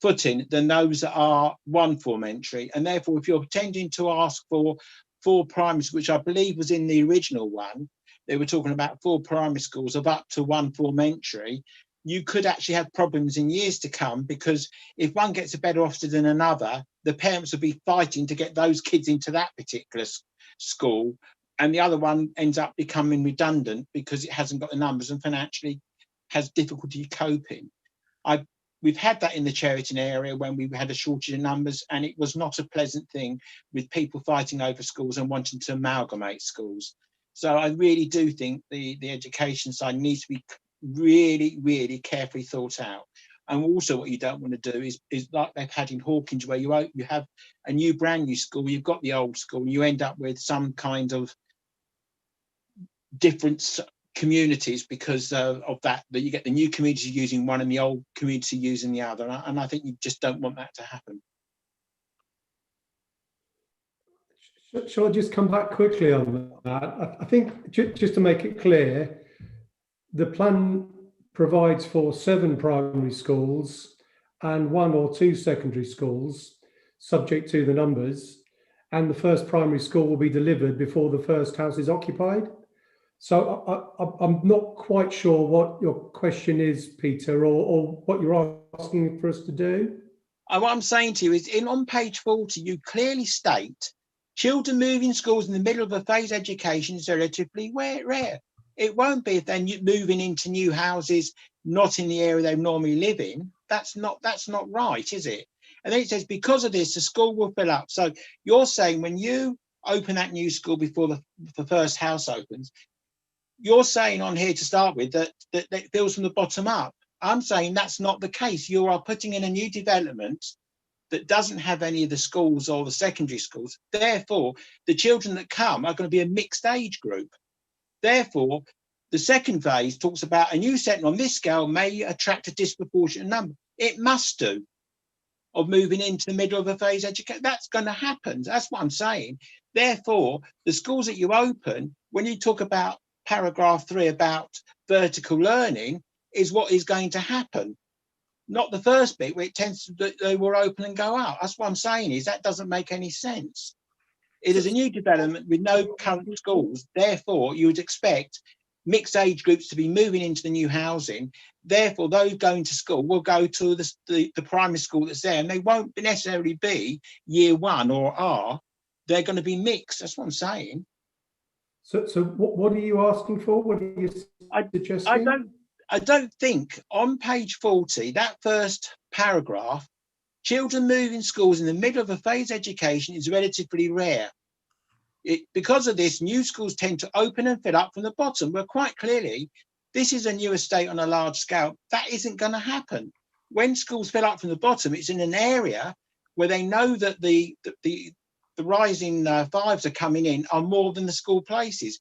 footing than those that are 1 form entry. And therefore, if you're tending to ask for 4 primary schools, which I believe was in the original one, they were talking about 4 primary schools of up to 1 form entry, you could actually have problems in years to come, because if one gets a better offer than another, the parents will be fighting to get those kids into that particular school, and the other one ends up becoming redundant because it hasn't got the numbers and financially has difficulty coping. We've had that in the Cheriton area when we had a shortage of numbers, and it was not a pleasant thing, with people fighting over schools and wanting to amalgamate schools. So I really do think the education side needs to be really, really carefully thought out. And also what you don't want to do is like they've had in Hawkins, where you have a brand new school, you've got the old school, and you end up with some kind of different communities because of that you get the new community using one and the old community using the other. And I think you just don't want that to happen. Shall I just come back quickly on that? I think just to make it clear, the plan provides for 7 primary schools and 1 or 2 secondary schools, subject to the numbers, and the first primary school will be delivered before the first house is occupied. So I'm not quite sure what your question is, Peter, or what you're asking for us to do. What I'm saying to you is, on page 40, you clearly state children moving schools in the middle of a phase education is relatively rare. It won't be if they're moving into new houses, not in the area they normally live in. That's not right, is it? And then it says, because of this, the school will fill up. So you're saying when you open that new school before the first house opens, you're saying on here to start with that it fills from the bottom up. I'm saying that's not the case. You are putting in a new development that doesn't have any of the schools or the secondary schools. Therefore, the children that come are going to be a mixed age group. Therefore, the second phase talks about a new setting on this scale may attract a disproportionate number. It must do, of moving into the middle of a phase education. That's going to happen. That's what I'm saying. Therefore, the schools that you open, when you talk about paragraph 3 about vertical learning, is what is going to happen. Not the first bit where it tends to, they will open and go out. That's what I'm saying, is that doesn't make any sense. It is a new development with no current schools. Therefore, you would expect mixed age groups to be moving into the new housing. Therefore, those going to school will go to the primary school that's there, and they won't necessarily be year 1 or R. They're going to be mixed. That's what I'm saying. So what are you asking for? What are you suggesting? I don't think on page 40, that first paragraph, children moving schools in the middle of a phase education is relatively rare. Because of this, new schools tend to open and fill up from the bottom. Well, quite clearly, this is a new estate on a large scale. That isn't going to happen. When schools fill up from the bottom, it's in an area where they know that the rising fives are coming in are more than the school places.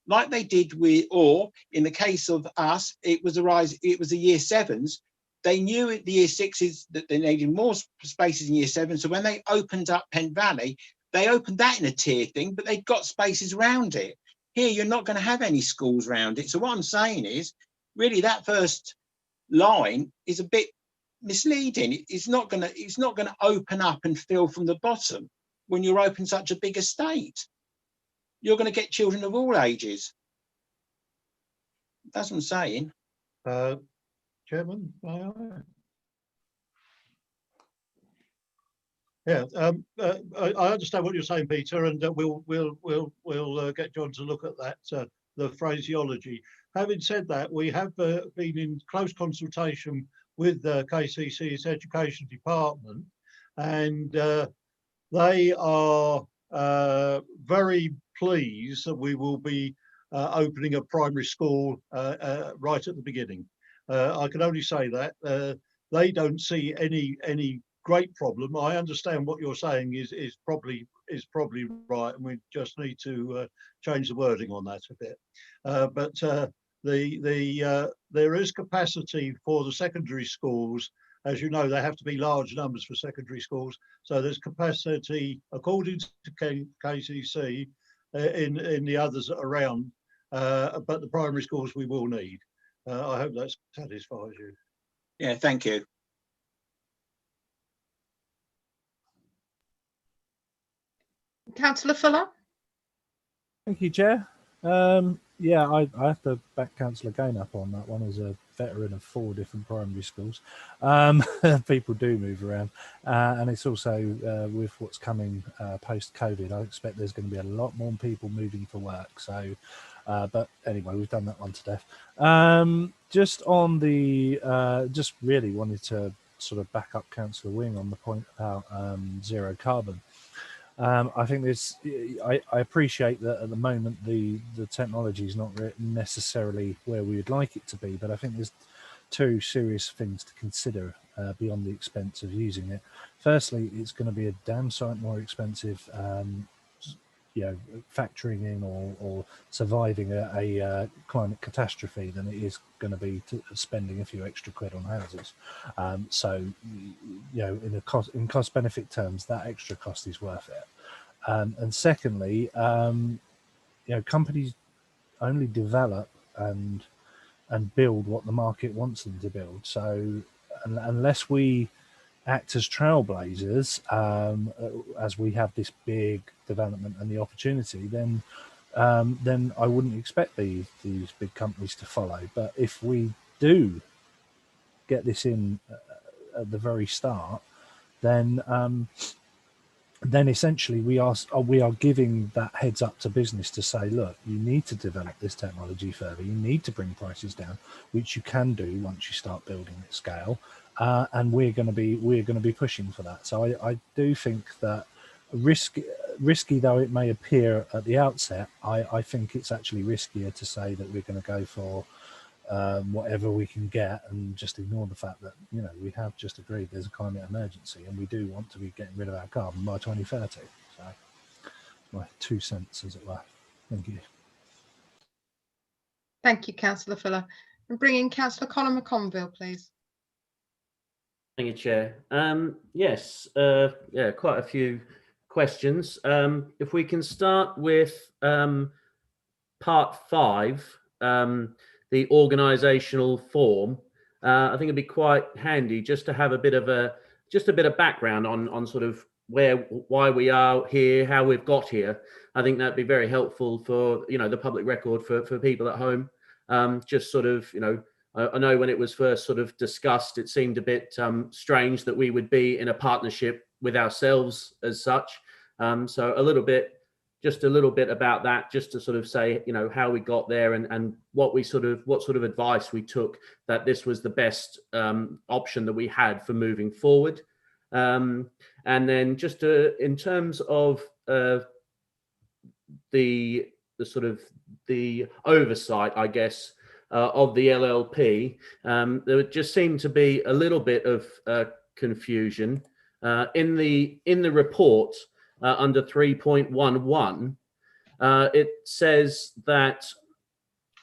Like they did with, or in the case of us, it was the year 7s. they knew at the year sixes that they needed more spaces in year seven. So when they opened up Penn Valley, they opened that in a tier thing, but they've got spaces around it. Here, you're not going to have any schools around it. So what I'm saying is, really, that first line is a bit misleading. It's not going to open up and fill from the bottom when you're open such a big estate. You're going to get children of all ages. That's what I'm saying. Chairman, may I? Yeah, I understand what you're saying, Peter, and we'll get John to look at that, the phraseology. Having said that, we have been in close consultation with the KCC's Education Department, and they are very pleased that we will be opening a primary school right at the beginning. I can only say that they don't see any great problem. I understand what you're saying is probably right, and we just need to change the wording on that a bit. But there is capacity for the secondary schools. As you know, there have to be large numbers for secondary schools, so there's capacity according to KCC in the others around. But the primary schools we will need. I hope that satisfies you. Yeah, thank you. Councillor Fuller. Thank you, Chair. Yeah, I have to back Councillor Gain up on that one as a veteran of 4 different primary schools. People do move around, and it's also with what's coming post-COVID, I expect there's going to be a lot more people moving for work. So, but anyway, we've done that one to death. Just on the, just really wanted to sort of back up Councillor Wing on the point about zero carbon. I think there's, I appreciate that at the moment the technology is not necessarily where we would like it to be, but I think there's 2 serious things to consider beyond the expense of using it. Firstly, it's going to be a damn sight more expensive, you know, factoring in or surviving a climate catastrophe than it is going to be spending a few extra quid on houses. So, you know, in cost benefit terms, that extra cost is worth it. And secondly, you know, companies only develop and build what the market wants them to build. So unless we act as trailblazers, as we have this big development and the opportunity, then I wouldn't expect these big companies to follow. But if we do get this in at the very start, then essentially we are giving that heads up to business to say, look, you need to develop this technology further. You need to bring prices down, which you can do once you start building at scale. And we're going to be pushing for that. So I do think that risky though it may appear at the outset, I think it's actually riskier to say that we're going to go for whatever we can get and just ignore the fact that, you know, we have just agreed there's a climate emergency and we do want to be getting rid of our carbon by 2030. So my 2 cents, as it were. Thank you. Thank you, Councillor Fuller. And bring in Councillor Conor McConville, please. Thank you, Chair. Yes, yeah, quite a few questions. If we can start with part 5, the organisational form, I think it'd be quite handy just to have a bit of background on sort of why we are here, how we've got here. I think that'd be very helpful for, you know, the public record for people at home. Just sort of, you know, I know when it was first sort of discussed, it seemed a bit strange that we would be in a partnership with ourselves as such. So just a little bit about that, just to sort of say, you know, how we got there and what sort of advice we took that this was the best option that we had for moving forward. And then just in terms of the sort of the oversight, I guess, of the LLP, there just seemed to be a little bit of confusion in the report under 3.11. It says that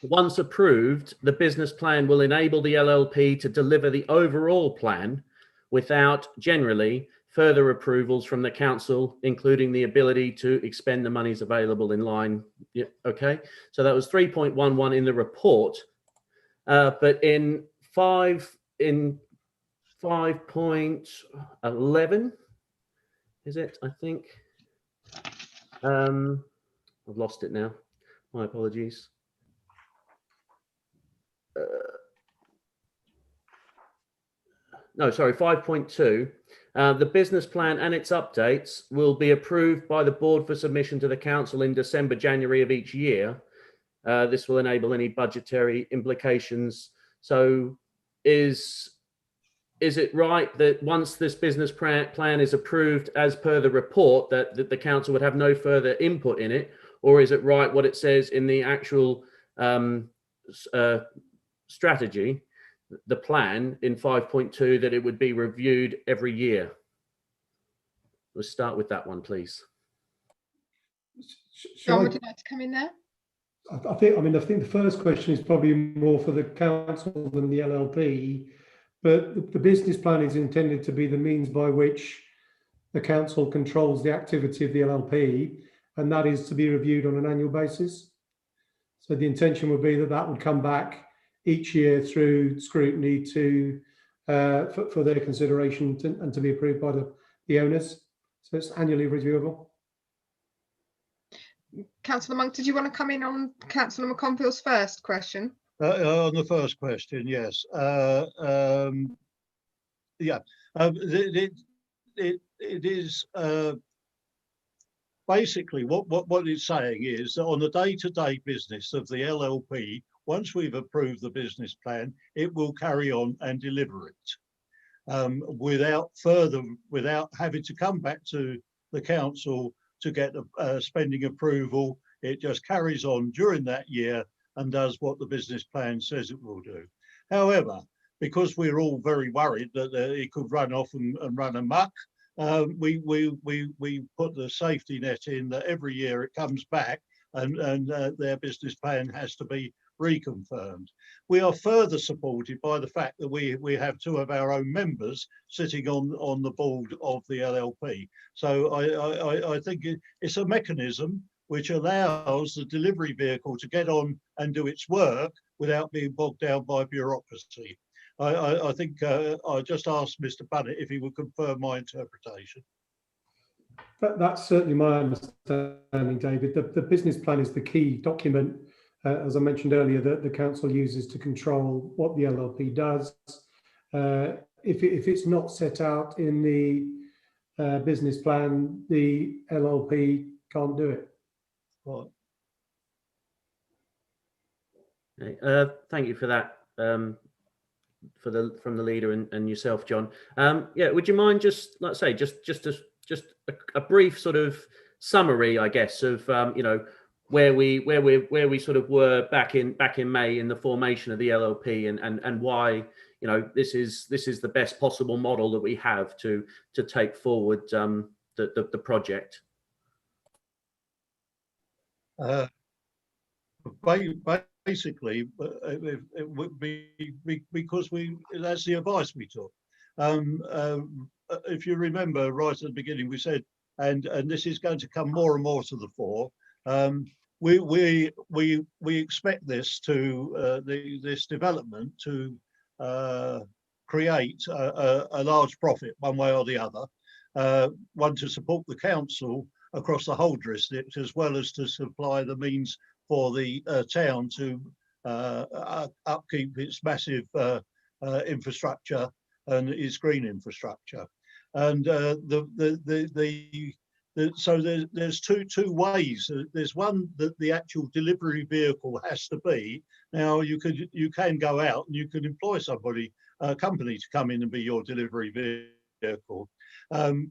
Once approved, the business plan will enable the LLP to deliver the overall plan without generally further approvals from the council, including the ability to expend the monies available in line. Yeah, okay, so that was 3.11 in the report, but in 5.11, is it? I think I've lost it now. My apologies. No, sorry, 5.2. The business plan and its updates will be approved by the board for submission to the council in December, January of each year. This will enable any budgetary implications. So is it right that once this business plan is approved as per the report that the council would have no further input in it? Or is it right what it says in the actual strategy, the plan in 5.2, that it would be reviewed every year? Let's start with that one, please. John, would you like to come in there? I think the first question is probably more for the council than the LLP, but the business plan is intended to be the means by which the council controls the activity of the LLP, and that is to be reviewed on an annual basis. So the intention would be that that would come back each year through scrutiny to for their consideration and to be approved by the owners. So it's annually reviewable. Councillor Monk, did you want to come in on Councillor McConville's first question? On the first question, yes. Yeah, it is basically what it's saying is that on the day-to-day business of the LLP, once we've approved the business plan, it will carry on and deliver it without having to come back to the council to get a spending approval. It just carries on during that year and does what the business plan says it will do. However, because we're all very worried that it could run off and run amok, we put the safety net in that every year it comes back and their business plan has to be reconfirmed. We are further supported by the fact that we have two of our own members sitting on the board of the LLP. So I think it's a mechanism which allows the delivery vehicle to get on and do its work without being bogged down by bureaucracy. I think I just asked Mr. Bunnett if he would confirm my interpretation. That's certainly my understanding, David. The business plan is the key document, as I mentioned earlier, that the council uses to control what the LLP does. If it's not set out in the business plan, the LLP can't do it. Right. Okay, thank you for that, from the leader and yourself, John. Yeah, would you mind just, let's say, just a brief sort of summary, I guess, of where we sort of were back in May in the formation of the LLP, and why this is the best possible model that we have to take forward the project. Basically, it would be because that's the advice we took. If you remember right at the beginning, we said, and this is going to come more and more to the fore. We expect this this development to create a large profit one way or the other. One, to support the council across the whole district, as well as to supply the means for the town to upkeep its massive infrastructure and its green infrastructure. And so there's two ways. There's one that the actual delivery vehicle has to be. Now you can go out and you can employ somebody, a company, to come in and be your delivery vehicle,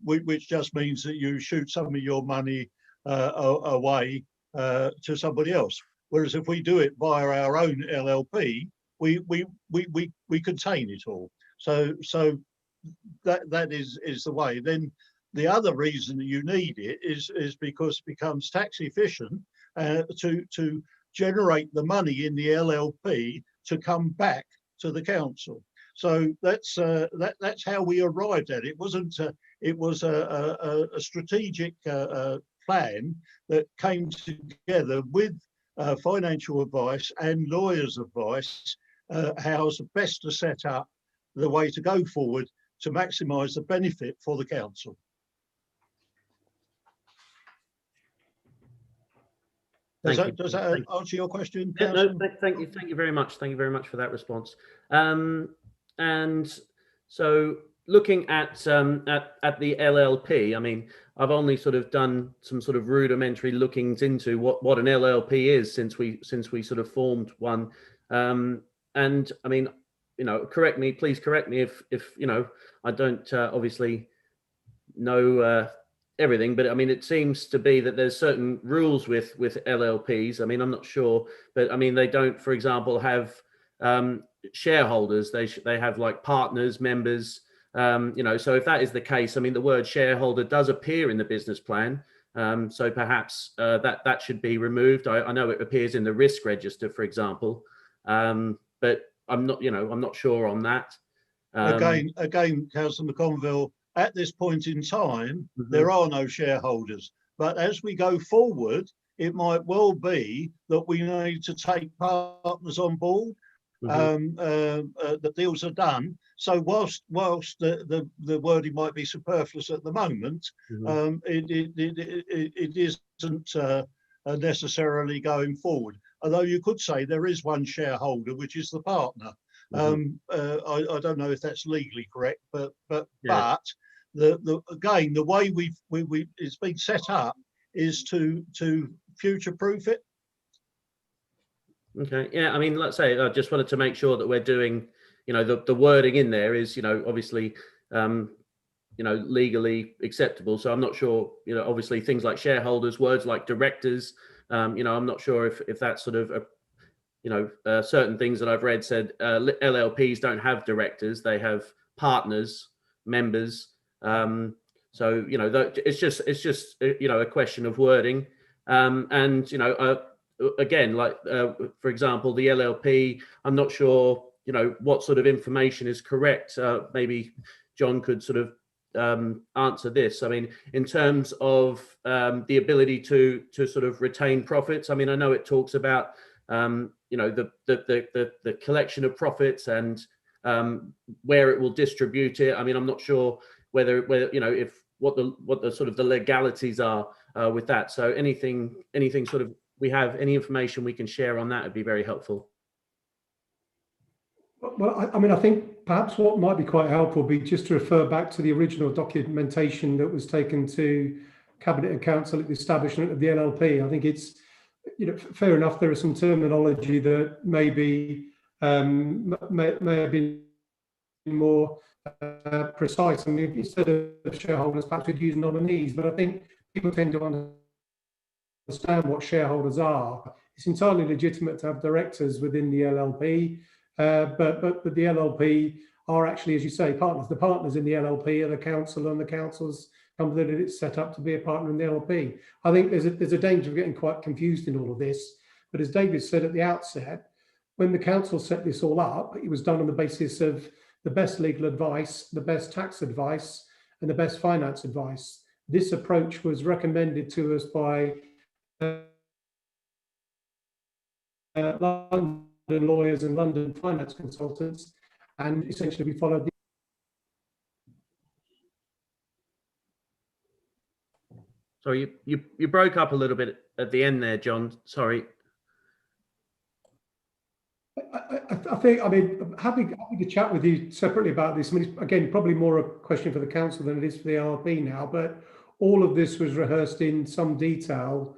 which just means that you shoot some of your money away to somebody else. Whereas if we do it via our own LLP, we contain it all. So that is the way. Then the other reason that you need it is because it becomes tax efficient to generate the money in the LLP to come back to the council. So that's how we arrived at it. It wasn't. It was a strategic plan that came together with financial advice and lawyers' advice, how's best to set up the way to go forward to maximise the benefit for the council. Does that answer your question, No, thank you very much. Thank you very much for that response. And so, looking at the LLP, I mean, I've only sort of done some sort of rudimentary lookings into what an LLP is since we sort of formed one. And I mean, please correct me if I don't obviously know everything, but I mean, it seems to be that there's certain rules with LLPs. I mean, I'm not sure, but I mean, they don't, for example, have shareholders. They have like partners, members. So if that is the case, I mean, the word shareholder does appear in the business plan. So perhaps that should be removed. I know it appears in the risk register, for example, but I'm not sure on that. Again, Councillor McConville, at this point in time, there are no shareholders. But as we go forward, it might well be that we need to take partners on board. The deals are done. So whilst the wording might be superfluous at the moment, it isn't necessarily going forward. Although you could say there is one shareholder, which is the partner. I don't know if that's legally correct, but again, the way it's been set up is to future-proof it. Okay. Yeah. I mean, let's say I just wanted to make sure that we're doing, the wording in there is, obviously, legally acceptable. So I'm not sure, obviously things like shareholders, words like directors, I'm not sure if that's sort of certain things that I've read said LLPs don't have directors, they have partners, members. So it's just a question of wording. And again, like for example, the LLP, I'm not sure what sort of information is correct. Maybe John could sort of answer this. I mean, in terms of the ability to sort of retain profits. I mean, I know it talks about the collection of profits and where it will distribute it. I mean, I'm not sure whether if what the sort of the legalities are with that. So anything sort of we have any information we can share on that would be very helpful. Well, I mean, I think perhaps what might be quite helpful would be just to refer back to the original documentation that was taken to Cabinet and Council at the establishment of the LLP. I think it's fair enough. There is some terminology that maybe may have been more precise. I mean, instead of shareholders, perhaps we'd use nominees. But I think people tend to understand what shareholders are. It's entirely legitimate to have directors within the LLP, but the LLP are actually, as you say, partners. The partners in the LLP are the council, and the council's company that it's set up to be a partner in the LLP. I think there's a danger of getting quite confused in all of this. But as David said at the outset, when the council set this all up, it was done on the basis of the best legal advice, the best tax advice, and the best finance advice. This approach was recommended to us by London lawyers and London finance consultants, and essentially we followed. Sorry, you broke up a little bit at the end there, John. Sorry. I think, I mean, happy to chat with you separately about this. I mean, it's, again, probably more a question for the council than it is for the LLP now, but all of this was rehearsed in some detail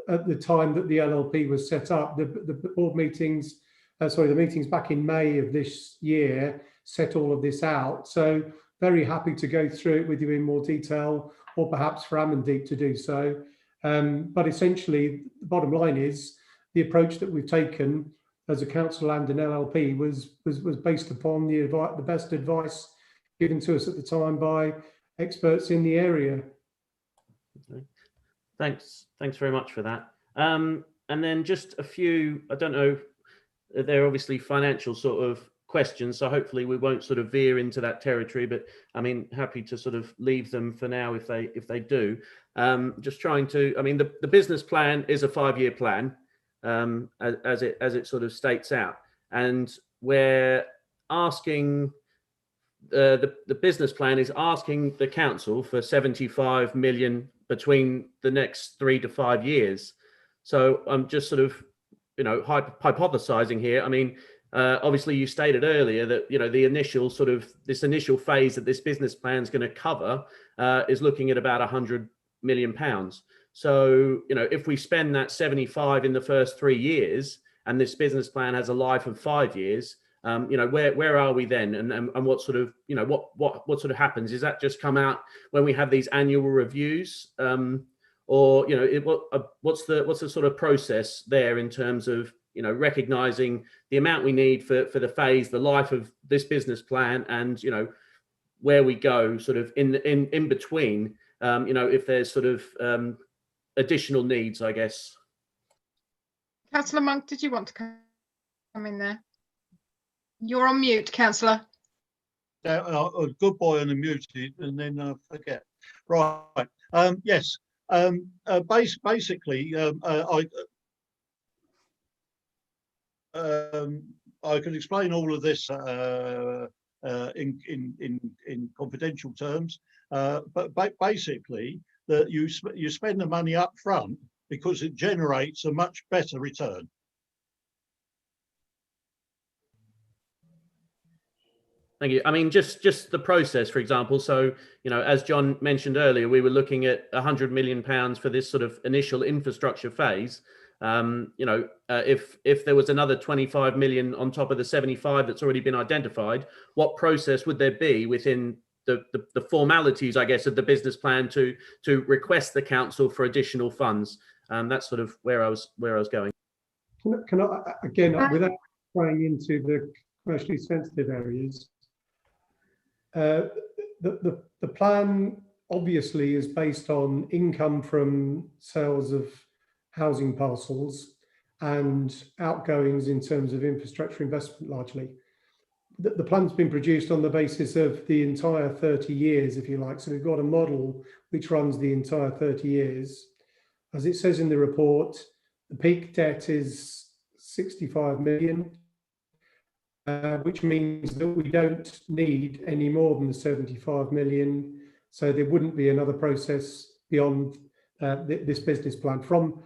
at the time that the LLP was set up. The board meetings, the meetings back in May of this year set all of this out. So very happy to go through it with you in more detail, or perhaps for Amandeep to do so. But essentially, the bottom line is the approach that we've taken as a council and an LLP was based upon the best advice given to us at the time by experts in the area. Okay. Thanks very much for that. And then just a few, I don't know, they're obviously financial sort of questions, so hopefully we won't sort of veer into that territory, but I mean, happy to sort of leave them for now if they do. Just trying to, I mean, the business plan is a 5-year plan, as it sort of states out, and we're asking, the business plan is asking the council for 75 million between the next 3 to 5 years. So I'm just sort of, hypothesizing here. I mean, obviously you stated earlier that, the initial sort of, this initial phase that this business plan is going to cover is looking at about 100 million pounds. So, if we spend that 75 in the first 3 years, and this business plan has a life of 5 years, where are we then, and what sort of, what sort of happens? Does that just come out when we have these annual reviews, or what's the sort of process there in terms of recognizing the amount we need for the phase, the life of this business plan, and where we go sort of in between, if there's sort of additional needs, I guess. Councillor Monk, did you want to come in there? You're on mute, Councillor. Good boy on the muted, and then I forget. Right. Yes. Basically, I can explain all of this in confidential terms, but basically that you spend the money up front because it generates a much better return. Thank you. I mean, just the process, for example. So, as John mentioned earlier, we were looking at 100 million pounds for this sort of initial infrastructure phase. If there was another 25 million on top of the 75 that's already been identified, what process would there be within the formalities, I guess, of the business plan to request the council for additional funds? That's sort of where I was going. Can I again, without going into the commercially sensitive areas, the plan obviously is based on income from sales of housing parcels and outgoings in terms of infrastructure investment largely. The plan's been produced on the basis of the entire 30 years, if you like. So we've got a model which runs the entire 30 years. As it says in the report, the peak debt is 65 million. Which means that we don't need any more than the 75 million. So there wouldn't be another process beyond this business plan. From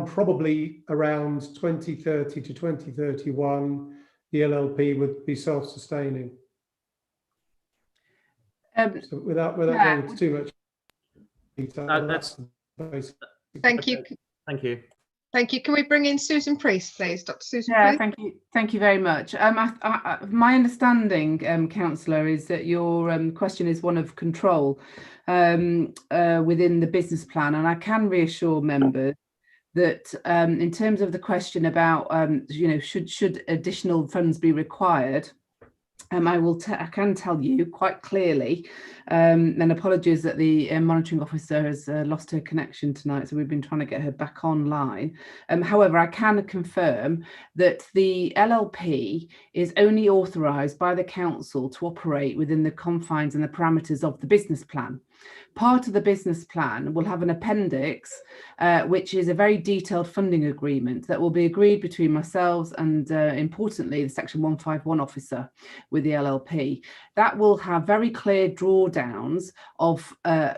probably around 2030 to 2031, the LLP would be self-sustaining. So without going into too much detail, thank you. Thank you. Thank you. Can we bring in Susan Priest, please? Dr. Susan Yeah, Priest? thank you very much. My understanding, Councillor, is that your question is one of control within the business plan, and I can reassure members that in terms of the question about should additional funds be required, I can tell you quite clearly, and apologies that the monitoring officer has lost her connection tonight, so we've been trying to get her back online. However, I can confirm that the LLP is only authorised by the council to operate within the confines and the parameters of the business plan. Part of the business plan will have an appendix, which is a very detailed funding agreement that will be agreed between myself and, importantly, the Section 151 officer with the LLP. That will have very clear drawdowns of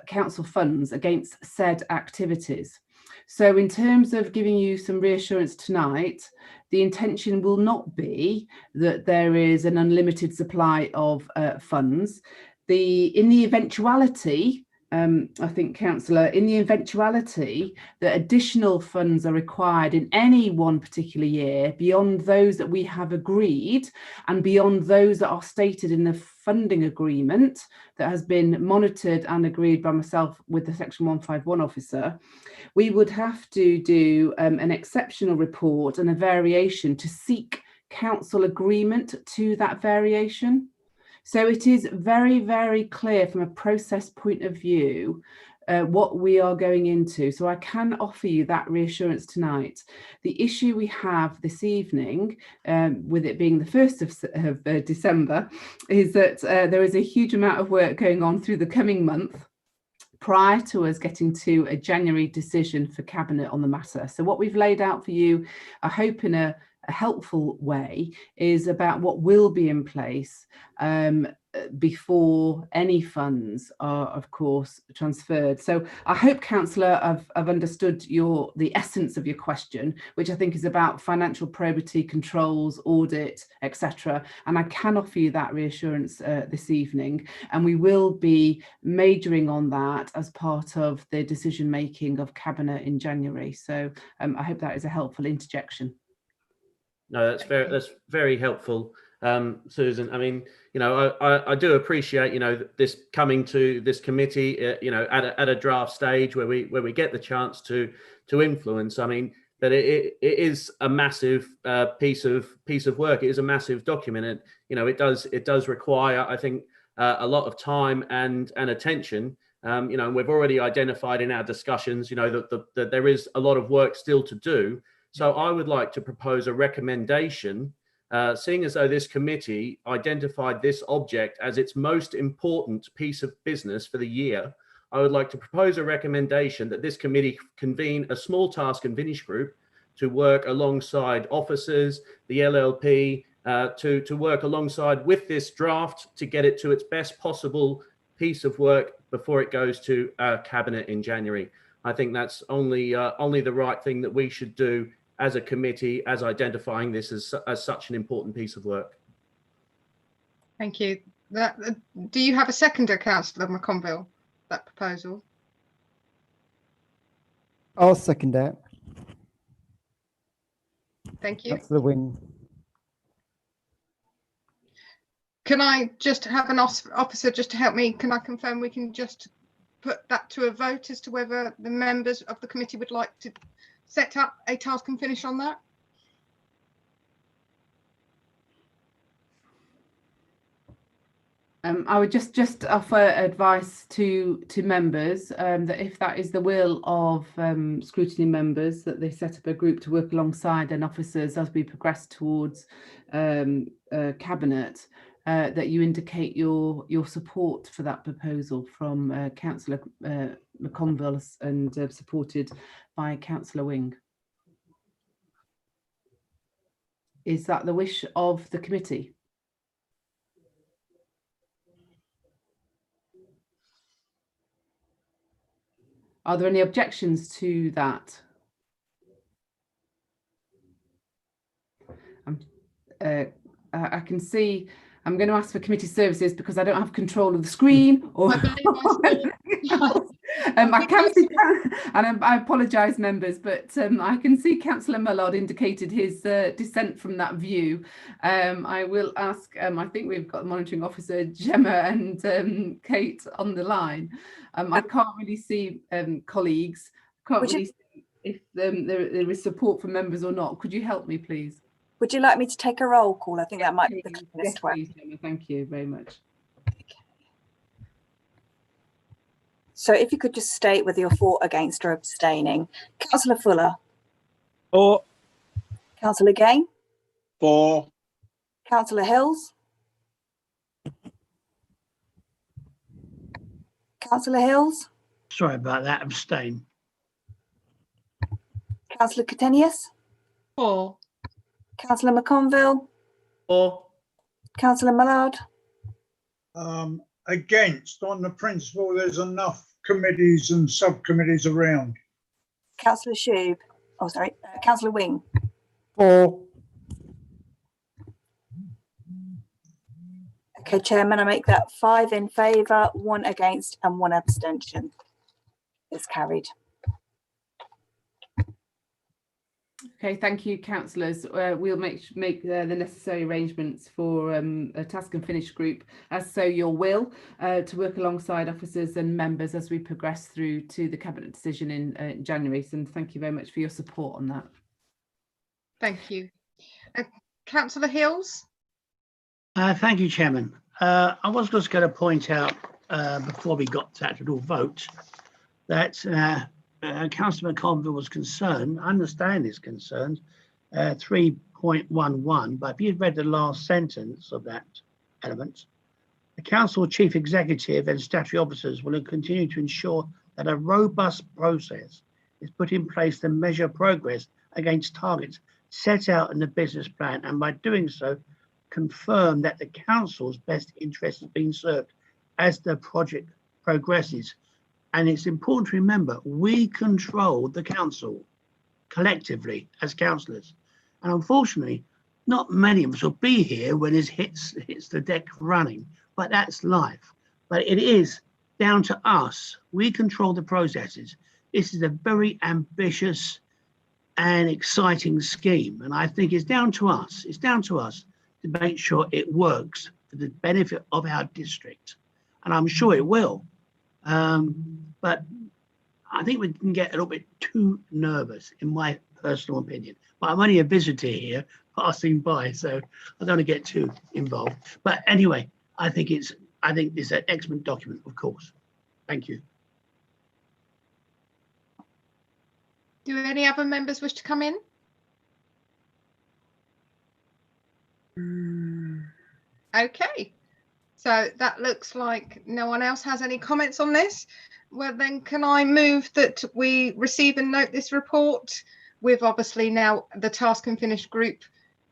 council funds against said activities. So in terms of giving you some reassurance tonight, the intention will not be that there is an unlimited supply of funds. In the eventuality, I think, Councillor, in the eventuality that additional funds are required in any one particular year beyond those that we have agreed and beyond those that are stated in the funding agreement that has been monitored and agreed by myself with the Section 151 officer, we would have to do an exceptional report and a variation to seek council agreement to that variation. So it is very, very clear from a process point of view what we are going into. So I can offer you that reassurance tonight. The issue we have this evening, with it being the 1st of December, is that there is a huge amount of work going on through the coming month prior to us getting to a January decision for Cabinet on the matter. So what we've laid out for you, I hope in a helpful way, is about what will be in place before any funds are, of course, transferred. So I hope, Councillor, I've understood the essence of your question, which I think is about financial probity, controls, audit, etc. And I can offer you that reassurance this evening, and we will be majoring on that as part of the decision making of Cabinet in January. So I hope that is a helpful interjection. No, that's very helpful, Susan. I mean, you know, I do appreciate, you know, this coming to this committee, you know, at a draft stage where we get the chance to influence. I mean, that it is a massive piece of work. It is a massive document, and you know, it does require, I think, a lot of time and attention. You know, and we've already identified in our discussions, you know, that there is a lot of work still to do. So I would like to propose a recommendation, seeing as though this committee identified this object as its most important piece of business for the year. I would like to propose a recommendation that this committee convene a small task and finish group to work alongside officers, the LLP, to work alongside with this draft to get it to its best possible piece of work before it goes to Cabinet in January. I think that's only the right thing that we should do as a committee, as identifying this as such an important piece of work. Thank you. Do you have a seconder, Councillor McConville, that proposal? I'll second that. Thank you. That's the win. Can I just have an officer just to help me? Can I confirm we can just put that to a vote as to whether the members of the committee would like to set up a task and finish on that? I would just offer advice to members that if that is the will of scrutiny members, that they set up a group to work alongside and officers as we progress towards Cabinet, that you indicate your support for that proposal from Councillor McConville and supported by Councillor Wing. Is that the wish of the committee? Are there any objections to that? I can see. I'm going to ask for committee services because I don't have control of the screen. Or I can see, and I apologise, members, but I can see Councillor Mullard indicated his dissent from that view. I will ask. I think we've got the monitoring officer Gemma and Kate on the line. I can't really see colleagues. Can't really see if there is support for members or not. Could you help me, please? Would you like me to take a roll call? I think that might be the clearest way. Please, Gemma, thank you very much. Okay. So if you could just state whether you're for, against or abstaining. Councillor Fuller. For. Councillor Gain. For. Councillor Hills. Councillor Hills. Sorry about that, abstain. Councillor Catenius. For. Councillor McConville. For. Councillor Mullard. Against, on the principle there's enough committees and subcommittees around. Councillor Shube. Oh, sorry. Councillor Wing. For. Okay, Chairman, I make that 5 in favour, 1 against and 1 abstention. It's carried. Okay, thank you, councillors. We'll make the necessary arrangements for a task and finish group, as so your will, to work alongside officers and members as we progress through to the Cabinet decision in January. So thank you very much for your support on that. Thank you. Councillor Hills. Thank you, Chairman. I was just going to point out before we got to actual vote that Councillor McConville was concerned, I understand his concerns, 3.11, but if you've read the last sentence of that element, the council chief executive and statutory officers will continue to ensure that a robust process is put in place to measure progress against targets set out in the business plan, and by doing so, confirm that the council's best interest is being served as the project progresses. And it's important to remember, we control the council collectively as councillors. And unfortunately, not many of us will be here when it hits the deck running, but that's life. But it is down to us. We control the processes. This is a very ambitious and exciting scheme. And I think it's down to us. It's down to us to make sure it works for the benefit of our district. And I'm sure it will. But I think we can get a little bit too nervous, in my personal opinion. But I'm only a visitor here, passing by, so I don't want to get too involved. But anyway, I think it's an excellent document, of course. Thank you. Do any other members wish to come in? Okay, so that looks like no one else has any comments on this. Well, then can I move that we receive and note this report with obviously now the task and finish group,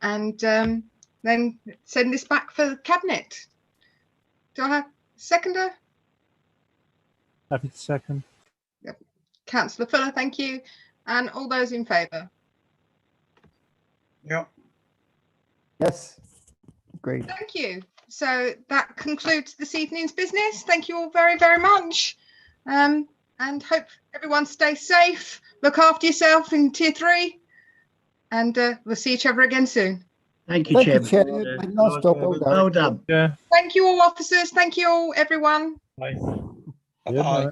and then send this back for the cabinet? Do I have a seconder? Happy to second. Yep. Councillor Fuller, thank you. And all those in favour? Yeah. Yes. Agreed. Thank you. So that concludes this evening's business. Thank you all very, very much. And hope everyone stays safe. Look after yourself in tier 3. And we'll see each other again soon. Thank you, Chairman. Chair. Nice job. Well done. Well done. Yeah. Thank you all, officers. Thank you all, everyone. Bye. Bye.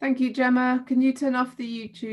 Thank you, Gemma. Can you turn off the YouTube?